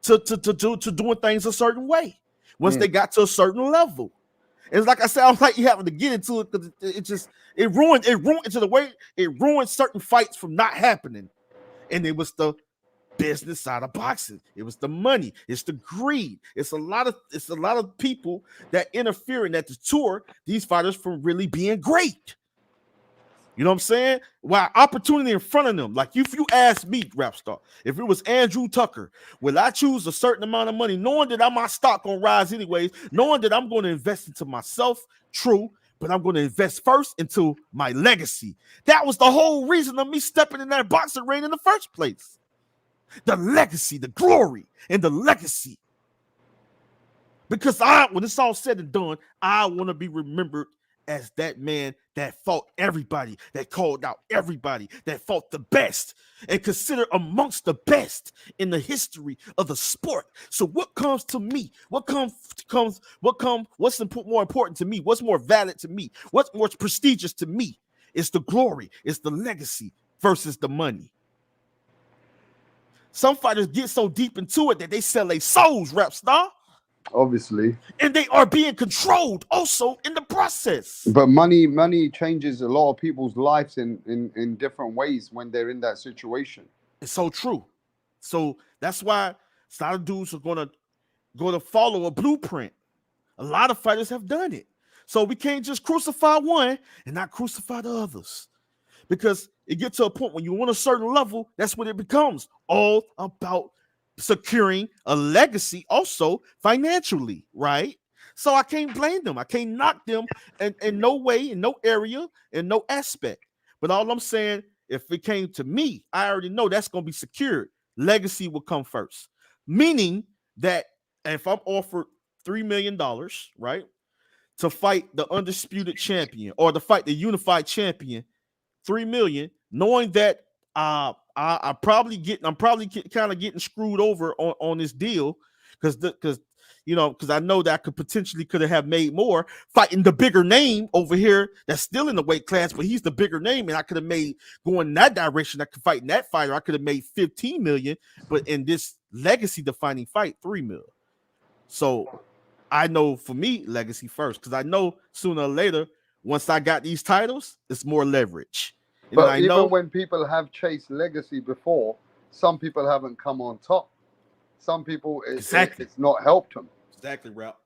to doing things a certain way once they got to a certain level. And like I said, I'm like you having to get into it because it ruined into the way it ruined certain fights from not happening. And it was the business side of boxing. It was the money. It's the greed. It's a lot of people that interfering that deter these fighters from really being great. You know what I'm saying? While opportunity in front of them. Like if you ask me, Rapstar, if it was Andrew Tucker, will I choose a certain amount of money, knowing that my stock gonna rise anyways, knowing that I'm going to invest into myself? True, but I'm going to invest first into my legacy. That was the whole reason of me stepping in that boxing ring in the first place. The legacy, the glory, and the legacy. Because when it's all said and done, I want to be remembered as that man that fought everybody, that called out everybody, that fought the best, and considered amongst the best in the history of the sport. So what comes to me? What's more important to me? What's more valid to me? What's more prestigious to me? It's the glory, it's the legacy versus the money. Some fighters get so deep into it that they sell their souls, Rapstar. Obviously. And they are being controlled also in the process. But money changes a lot of people's lives in different ways when they're in that situation. It's so true. So that's why a lot of dudes are gonna follow a blueprint. A lot of fighters have done it. So we can't just crucify one and not crucify the others. Because it gets to a point when you want a certain level, that's what it becomes. All about securing a legacy also financially, right? So I can't blame them. I can't knock them in no way, in no area, in no aspect. But all I'm saying, if it came to me, I already know that's going to be secured. Legacy will come first. Meaning that if I'm offered $3 million, right? to fight the undisputed champion or to fight the unified champion, 3 million, knowing that I'm probably kind of getting screwed over on this deal because I know that I could have made more fighting the bigger name over here that's still in the weight class, but he's the bigger name, and I could have made going in that direction. I could fight in that fighter. I could have made 15 million, but in this legacy defining fight, 3 million. So I know for me, legacy first, because I know sooner or later, once I got these titles, it's more leverage. And but even when people have chased legacy before, some people haven't come on top. Some people, it's not helped them. Exactly, Ralph.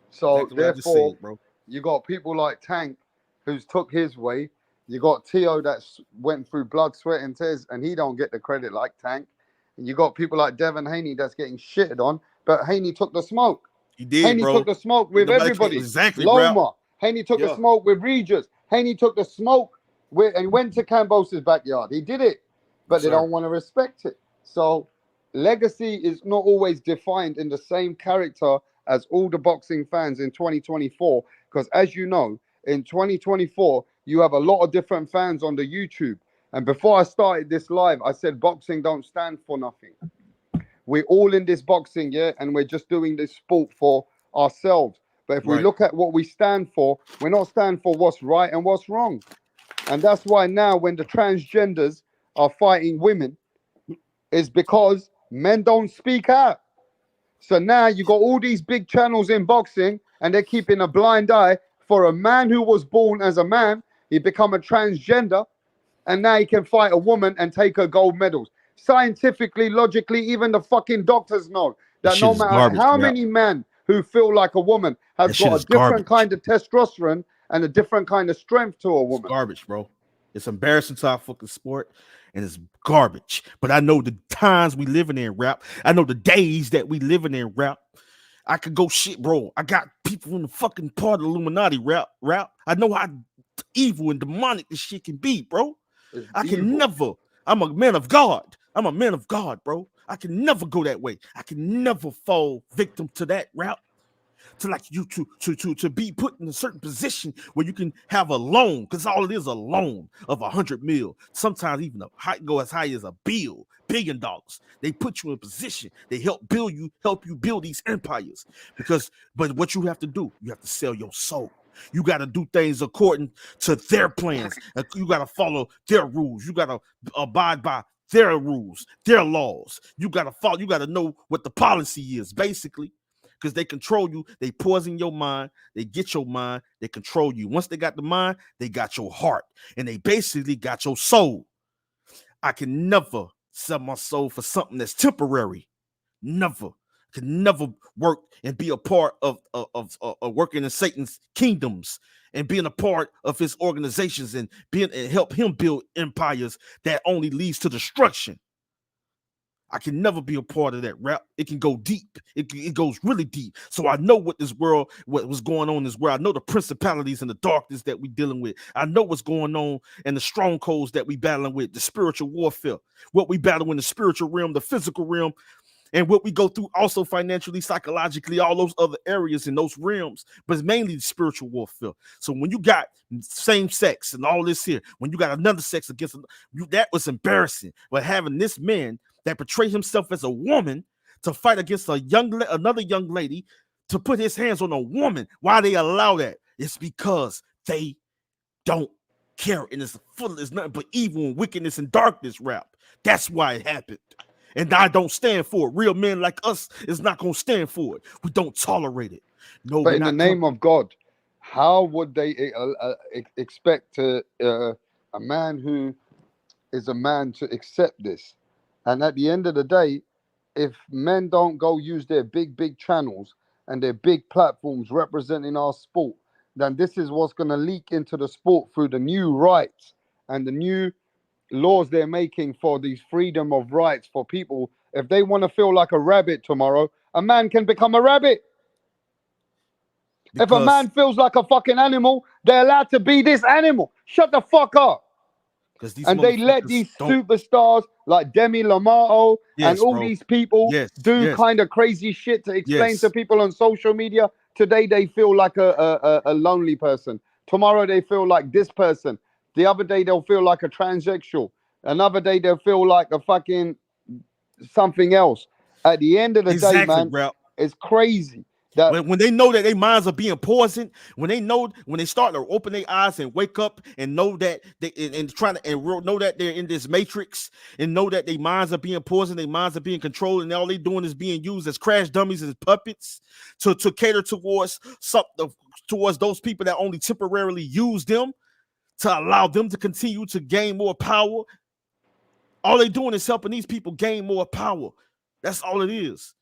So exactly therefore, said, bro. You got people like Tank, who's took his way. You got Tio that's went through blood, sweat, and tears, and he don't get the credit like Tank. And you got people like Devin Haney that's getting shitted on, but Haney took the smoke. He did, Haney took the smoke with everybody. Exactly, Loma. Haney took the smoke with Regis. Haney took the smoke and went to Cambose's backyard. He did it, but they don't want to respect it. So legacy is not always defined in the same character as all the boxing fans in 2024. Because as you know, in 2024, you have a lot of different fans on the YouTube. And before I started this live, I said boxing don't stand for nothing. We're all in this boxing, yeah, and we're just doing this sport for ourselves. But if we look at what we stand for, we're not stand for what's right and what's wrong. And that's why now when the transgenders are fighting women, is because men don't speak out. So now you got all these big channels in boxing, and they're keeping a blind eye for a man who was born as a man. He become a transgender, and now he can fight a woman and take her gold medals. Scientifically, logically, even the fucking doctors know that no matter how many men who feel like a woman have got a different kind of testosterone and a different kind of strength to a woman. It's garbage, bro. It's embarrassing to our fucking sport, and it's garbage. But I know the times we living in, Rap. I know the days that we living in, Rap. I could go shit, bro. I got people in the fucking part of the Illuminati, Rap. I know how evil and demonic this shit can be, bro. I can never. I'm a man of God. I'm a man of God, bro. I can never go that way. I can never fall victim to that route. To like you to be put in a certain position where you can have a loan, because all it is a loan of 100 mil. Sometimes even go as high as $1 billion. They put you in a position. They help you build these empires. But what you have to do, you have to sell your soul. You got to do things according to their plans. You got to follow their rules. You got to abide by their rules, their laws. You got to follow. You got to know what the policy is, basically, because they control you. They poison your mind. They get your mind. They control you. Once they got the mind, they got your heart, and they basically got your soul. I can never sell my soul for something that's temporary. Never. Can never work and be a part of working in Satan's kingdoms and being a part of his organizations and help him build empires that only leads to destruction. I can never be a part of that, Rap. It can go deep. It goes really deep. So I know what was going on in this world. I know the principalities and the darkness that we're dealing with. I know what's going on and the strongholds that we battling with, the spiritual warfare, what we battle in the spiritual realm, the physical realm, and what we go through also financially, psychologically, all those other areas in those realms, but it's mainly the spiritual warfare. So when you got same sex and all this here, when you got another sex against you, that was embarrassing. But having this man that portrayed himself as a woman to fight against another young lady, to put his hands on a woman, why they allow that? It's because they don't care, and it's nothing but evil and wickedness and darkness, Rap. That's why it happened. And I don't stand for it. Real men like us is not going to stand for it. We don't tolerate it. No, but in the name of God, how would they expect a man who is a man to accept this? And at the end of the day, if men don't go use their big channels and their big platforms representing our sport, then this is what's going to leak into the sport through the new rights and the new laws they're making for these freedom of rights for people. If they want to feel like a rabbit tomorrow, a man can become a rabbit. If a man feels like a fucking animal, they're allowed to be this animal. Shut the fuck up. And they let these superstars like Demi Lovato and all these people do kind of crazy shit to explain to people on social media. Today they feel like a lonely person. Tomorrow they feel like this person. The other day they'll feel like a transsexual. Another day they'll feel like a fucking something else. At the end of the day, Exactly, man, bro. it's crazy that When they know that their minds are being poisoned, when they start to open their eyes and wake up and know that they and trying to know that they're in this matrix and know that their minds are being poisoned, their minds are being controlled, and all they doing is being used as crash dummies, as puppets to cater towards towards those people that only temporarily use them to allow them to continue to gain more power. All they doing is helping these people gain more power. That's all it is.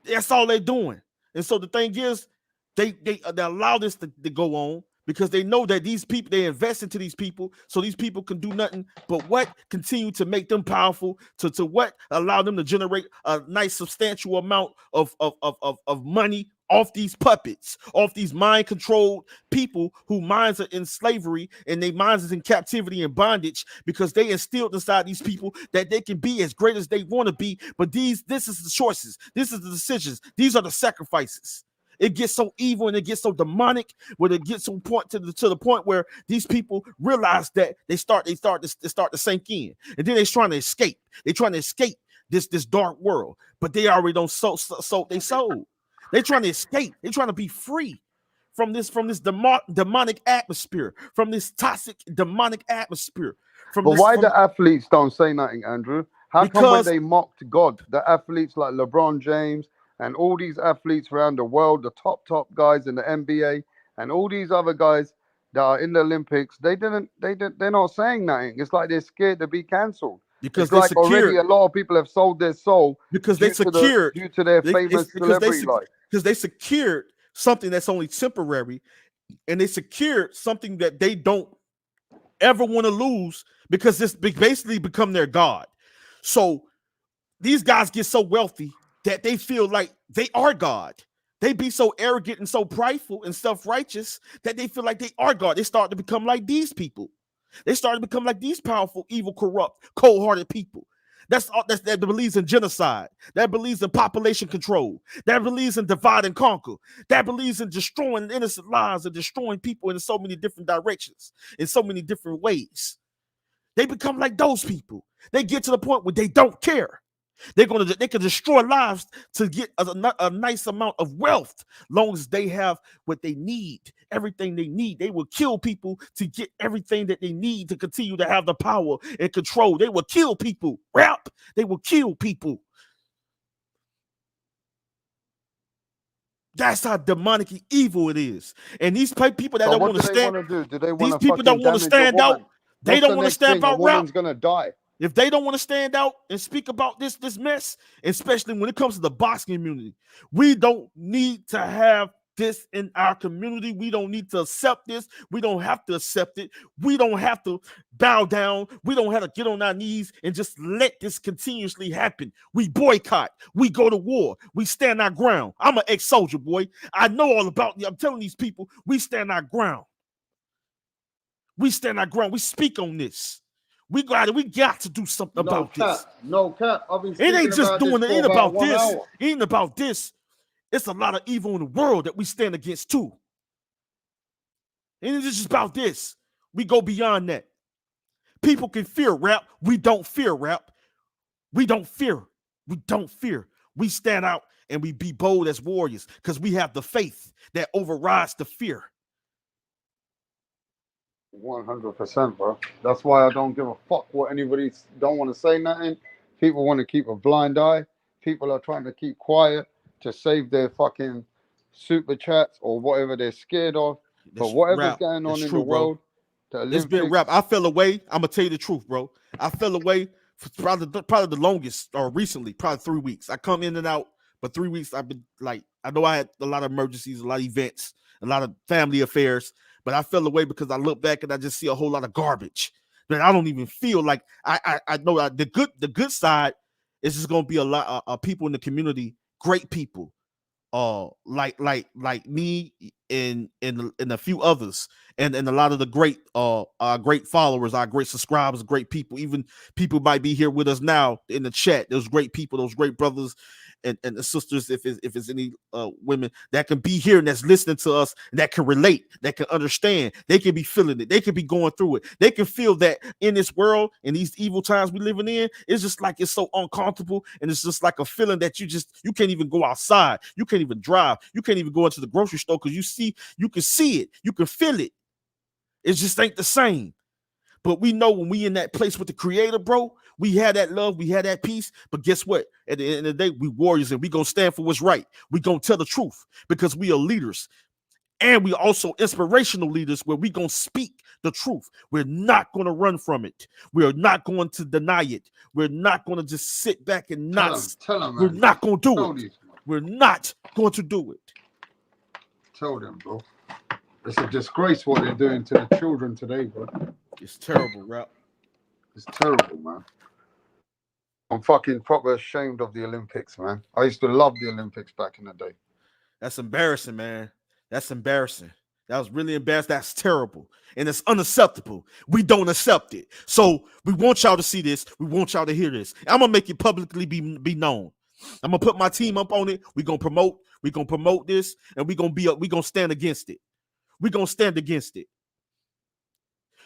That's all they're doing. And so the thing is, they allow this to go on because they know that these people, they invest into these people, so these people can do nothing but what continue to make them powerful, to what allow them to generate a nice substantial amount of money off these puppets, off these mind-controlled people whose minds are in slavery and their minds is in captivity and bondage because they instilled inside these people that they can be as great as they want to be. But this is the choices, this is the decisions, these are the sacrifices. It gets so evil and it gets so demonic when it gets to the point where these people realize that they start to sink in, and then they're trying to escape. They're trying to escape this dark world, but they already don't sold they sold. They're trying to escape. They're trying to be free from this demonic atmosphere, from this toxic demonic atmosphere. Why the athletes don't say nothing, Andrew? How come when they mocked God, the athletes like LeBron James and all these athletes around the world, the top guys in the NBA and all these other guys that are in the Olympics, they're not saying nothing. It's like they're scared to be cancelled. Because it's like already a lot of people have sold their soul because they secured due to their famous celebrity life. Because they secured something that's only temporary, and they secured something that they don't ever want to lose because this basically become their god. So these guys get so wealthy that they feel like they are God. They be so arrogant and so prideful and self-righteous that they feel like they are God. They start to become like these people. They start to become like these powerful, evil, corrupt, cold-hearted people. That believes in genocide, that believes in population control, that believes in divide and conquer, that believes in destroying innocent lives and destroying people in so many different directions, in so many different ways. They become like those people. They get to the point where they don't care. They can destroy lives to get a nice amount of wealth, long as they have what they need, everything they need. They will kill people to get everything that they need to continue to have the power and control. They will kill people. Rap. They will kill people. That's how demonic and evil it is. And these people that don't want to stand, these people don't want to stand out. They don't want to stand out. Woman's gonna die. If they don't want to stand out and speak about this mess, especially when it comes to the boxing community, we don't need to have this in our community. We don't need to accept this. We don't have to accept it. We don't have to bow down. We don't have to get on our knees and just let this continuously happen. We boycott. We go to war. We stand our ground. I'm an ex-soldier, boy. I know all about it. I'm telling these people, we stand our ground. We stand our ground. We speak on this. We got to do something about this. No cap. It ain't just doing it. It ain't about this. It ain't about this. It's a lot of evil in the world that we stand against too. And it's just about this. We go beyond that. People can fear rap. We don't fear rap. We don't fear. We don't fear. We stand out and we be bold as warriors because we have the faith that overrides the fear. 100%, bro. That's why I don't give a fuck what anybody don't want to say nothing. People want to keep a blind eye. People are trying to keep quiet to save their fucking super chats or whatever they're scared of. But whatever's going on in the world, it's been rap. I fell away. I'm gonna tell you the truth, bro. I fell away for probably the longest, or recently, probably 3 weeks. I come in and out, but 3 weeks I've been like, I know I had a lot of emergencies, a lot of events, a lot of family affairs. But I fell away because I look back and I just see a whole lot of garbage that I don't even feel like I know the good side is just gonna be a lot of people in the community, great people, like me, and a few others, and a lot of the great our great followers, our great subscribers, great people, even people might be here with us now in the chat. Those great people, those great brothers and sisters, if it's any women that can be here and that's listening to us, and that can relate, that can understand, they can be feeling it, they can be going through it, they can feel that in this world, in these evil times we living in, it's just like it's so uncomfortable, and it's just like a feeling that you can't even go outside, you can't even drive, you can't even go into the grocery store, because you can see it, you can feel it. It just ain't the same. But we know when we in that place with the Creator, bro, we had that love, we had that peace. But guess what? At the end of the day, we warriors, and we gonna stand for what's right. We gonna tell the truth, because we are leaders, and we also inspirational leaders, where we gonna speak the truth. We're not gonna run from it. We are not going to deny it. We're not gonna just sit back and Tell them, we're man. not gonna do Tell it. these, We're not going to do it. Tell them, bro. It's a disgrace what they're doing to the children today, bro. It's terrible, Rap. It's terrible, man. I'm fucking proper ashamed of the Olympics, man. I used to love the Olympics back in the day. That's embarrassing, man. That's embarrassing. That was really embarrassing. That's terrible. And it's unacceptable. We don't accept it. So we want y'all to see this. We want y'all to hear this. I'm gonna make it publicly be known. I'm gonna put my team up on it. We're gonna promote this, and we're gonna stand against it. We're gonna stand against it.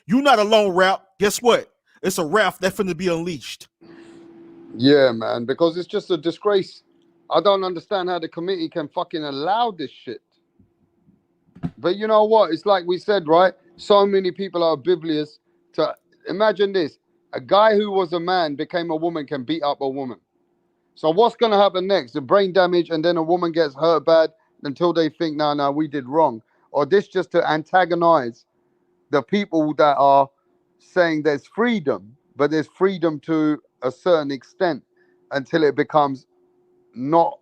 You're not alone, Rap. Guess what? It's a wrath that's finna be unleashed. Yeah, man, because it's just a disgrace. I don't understand how the committee can fucking allow this shit. But you know what? It's like we said, right? So many people are oblivious to. Imagine this: a guy who was a man became a woman, can beat up a woman. So what's going to happen next? The brain damage, and then a woman gets hurt bad until they think, no, we did wrong. Or this just to antagonize the people that are saying there's freedom, but there's freedom to a certain extent until it becomes not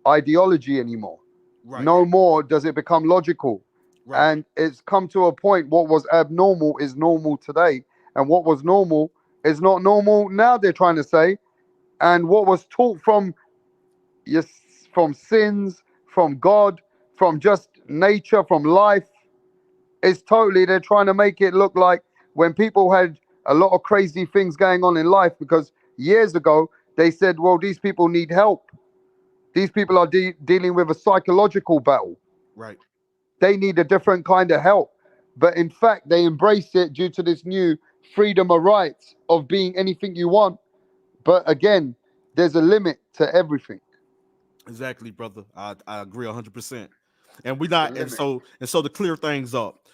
ideology anymore. Right. No more does it become logical. Right. And it's come to a point, what was abnormal is normal today. And what was normal is not normal now, they're trying to say. And what was taught from sins, from God, from just nature, from life, is totally, they're trying to make it look like when people had a lot of crazy things going on in life, because years ago they said, well, these people need help. These people are dealing with a psychological battle. Right. They need a different kind of help. But in fact, they embrace it due to this new freedom of rights of being anything you want. But again, there's a limit to everything. Exactly, brother. I agree 100%. And we not, and so to clear things up,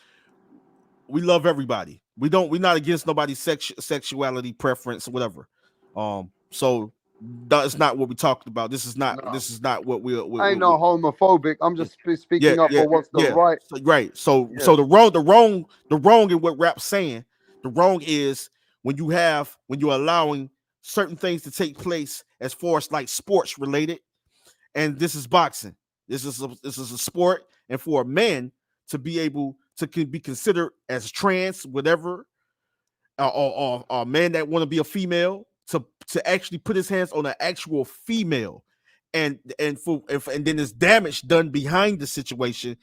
we love everybody. We're not against nobody's sexuality, preference, whatever. So that's not what we talked about. This is not what we I ain't no homophobic. I'm just speaking up for what's the right. So, right. So the wrong in what Rap's saying. The wrong is when you're allowing certain things to take place as far as like sports related, and this is boxing. This is a sport, and for a man to be able to be considered as trans, whatever, or a man that want to be a female, to actually put his hands on an actual female, and then there's damage done behind the situation,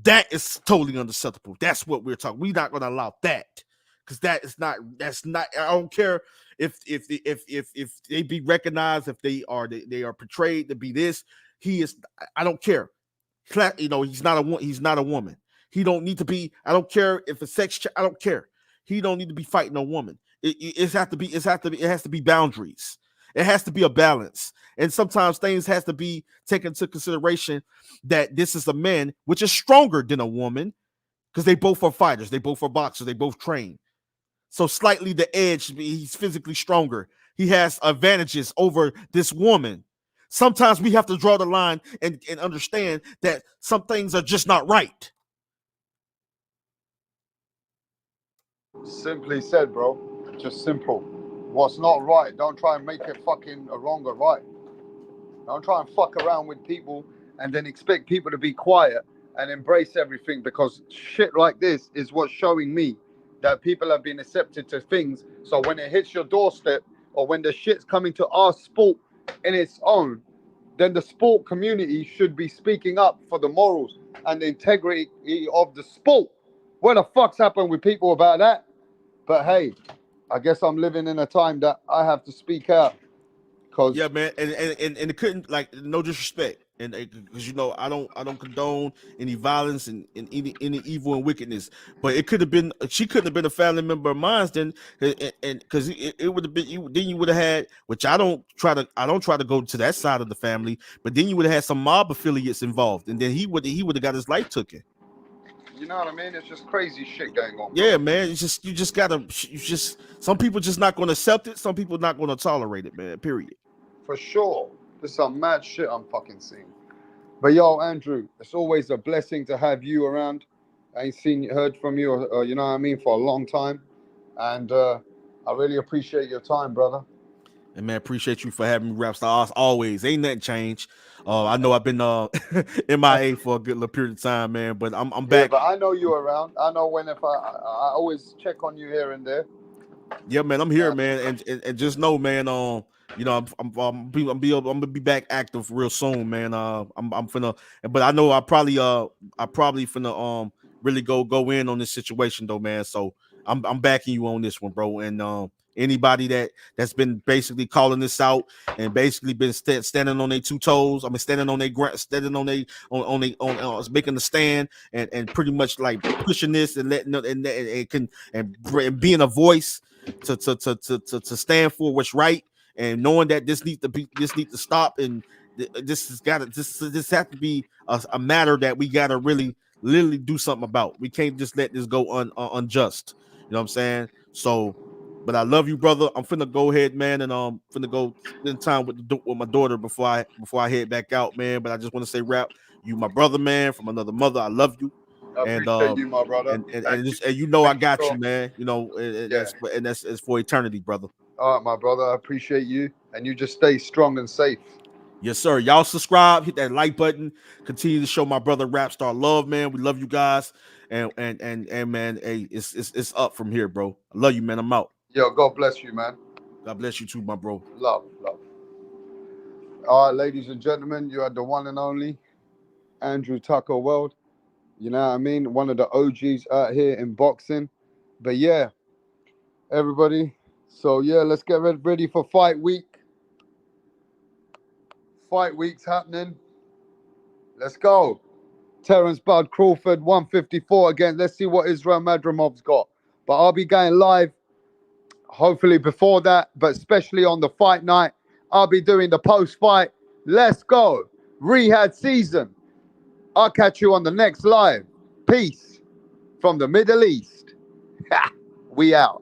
that is totally unacceptable. That's what we're talking. We're not going to allow that, because that's not. I don't care if they be recognized, if they are portrayed to be this. He is. I don't care. He's not a woman. He don't need to be. I don't care if it's sex. I don't care. He don't need to be fighting a woman. It has to be boundaries. It has to be a balance. And sometimes things has to be taken into consideration that this is a man which is stronger than a woman, because they both are fighters. They both are boxers. They both train. So slightly the edge, he's physically stronger. He has advantages over this woman. Sometimes we have to draw the line and understand that some things are just not right. Simply said, bro. Just simple. What's not right, don't try and make it fucking a wrong or right. Don't try and fuck around with people and then expect people to be quiet and embrace everything, because shit like this is what's showing me that people have been accepted to things. So when it hits your doorstep, or when the shit's coming to our sport in its own, then the sport community should be speaking up for the morals. and the integrity of the sport. What the fuck's happened with people about that? But hey, I guess I'm living in a time that I have to speak out Yeah, because man, and it couldn't, like, no disrespect, and because I don't condone any violence and any evil and wickedness, but it could have been, she couldn't have been a family member of mine then, and because it would have been, then you would have had, which I don't try to go to that side of the family, but then you would have had some mob affiliates involved, and then he would have got his life taken. you know what I mean. It's just crazy shit going on, Yeah, brother. man, you just gotta, some people just not going to accept it, some people not going to tolerate it, man. Period. For sure. There's some mad shit I'm fucking seeing. But yo, Andrew, it's always a blessing to have you around. I ain't heard from you, you know what I mean, for a long time. And I really appreciate your time, brother. And man, appreciate you for having me, rap stars. Always, ain't nothing changed. I know I've been MIA for a good little period of time, man, but I'm Yeah, back. but I know you around. I know when if I always check on you here and there. Yeah, man, I'm here, man, and just know, man, I'm gonna be back active real soon, man. I'm finna, but I know I probably finna really go in on this situation though, man. So I'm backing you on this one, bro. And anybody that's been basically calling this out and basically been standing on their two toes, I mean standing on their standing on making the stand and pretty much like pushing this and letting and being a voice to stand for what's right, and knowing that this needs to stop, and this has got to this have to be a matter that we got to really literally do something about. We can't just let this go unjust. You know what I'm saying? So, but I love you, brother. I'm finna go ahead, man, and finna go spend time with my daughter before I head back out, man. But I just want to say, rap, you my brother, man, from another mother. I love you, I and appreciate you, my brother. And and you know I make got sure. you, man. You know, Yeah. that's it's for eternity, brother. All right, my brother. I appreciate you. And you just stay strong and safe. Yes, sir. Y'all subscribe, hit that like button. Continue to show my brother Rap Star love, man. We love you guys, and man, hey, it's up from here, bro. I love you, man. I'm out. Yo, God bless you, man. God bless you too, my bro. Love, love. All right, ladies and gentlemen, you are the one and only Andrew Tucker World. You know what I mean? One of the OGs out here in boxing. But yeah, everybody. So yeah, let's get ready for fight week. Fight week's happening. Let's go. Terrence Bud Crawford, 154 again. Let's see what Israel Madrimov's got. But I'll be going live hopefully before that, but especially on the fight night. I'll be doing the post-fight. Let's go. Rehab season. I'll catch you on the next live. Peace from the Middle East. We out.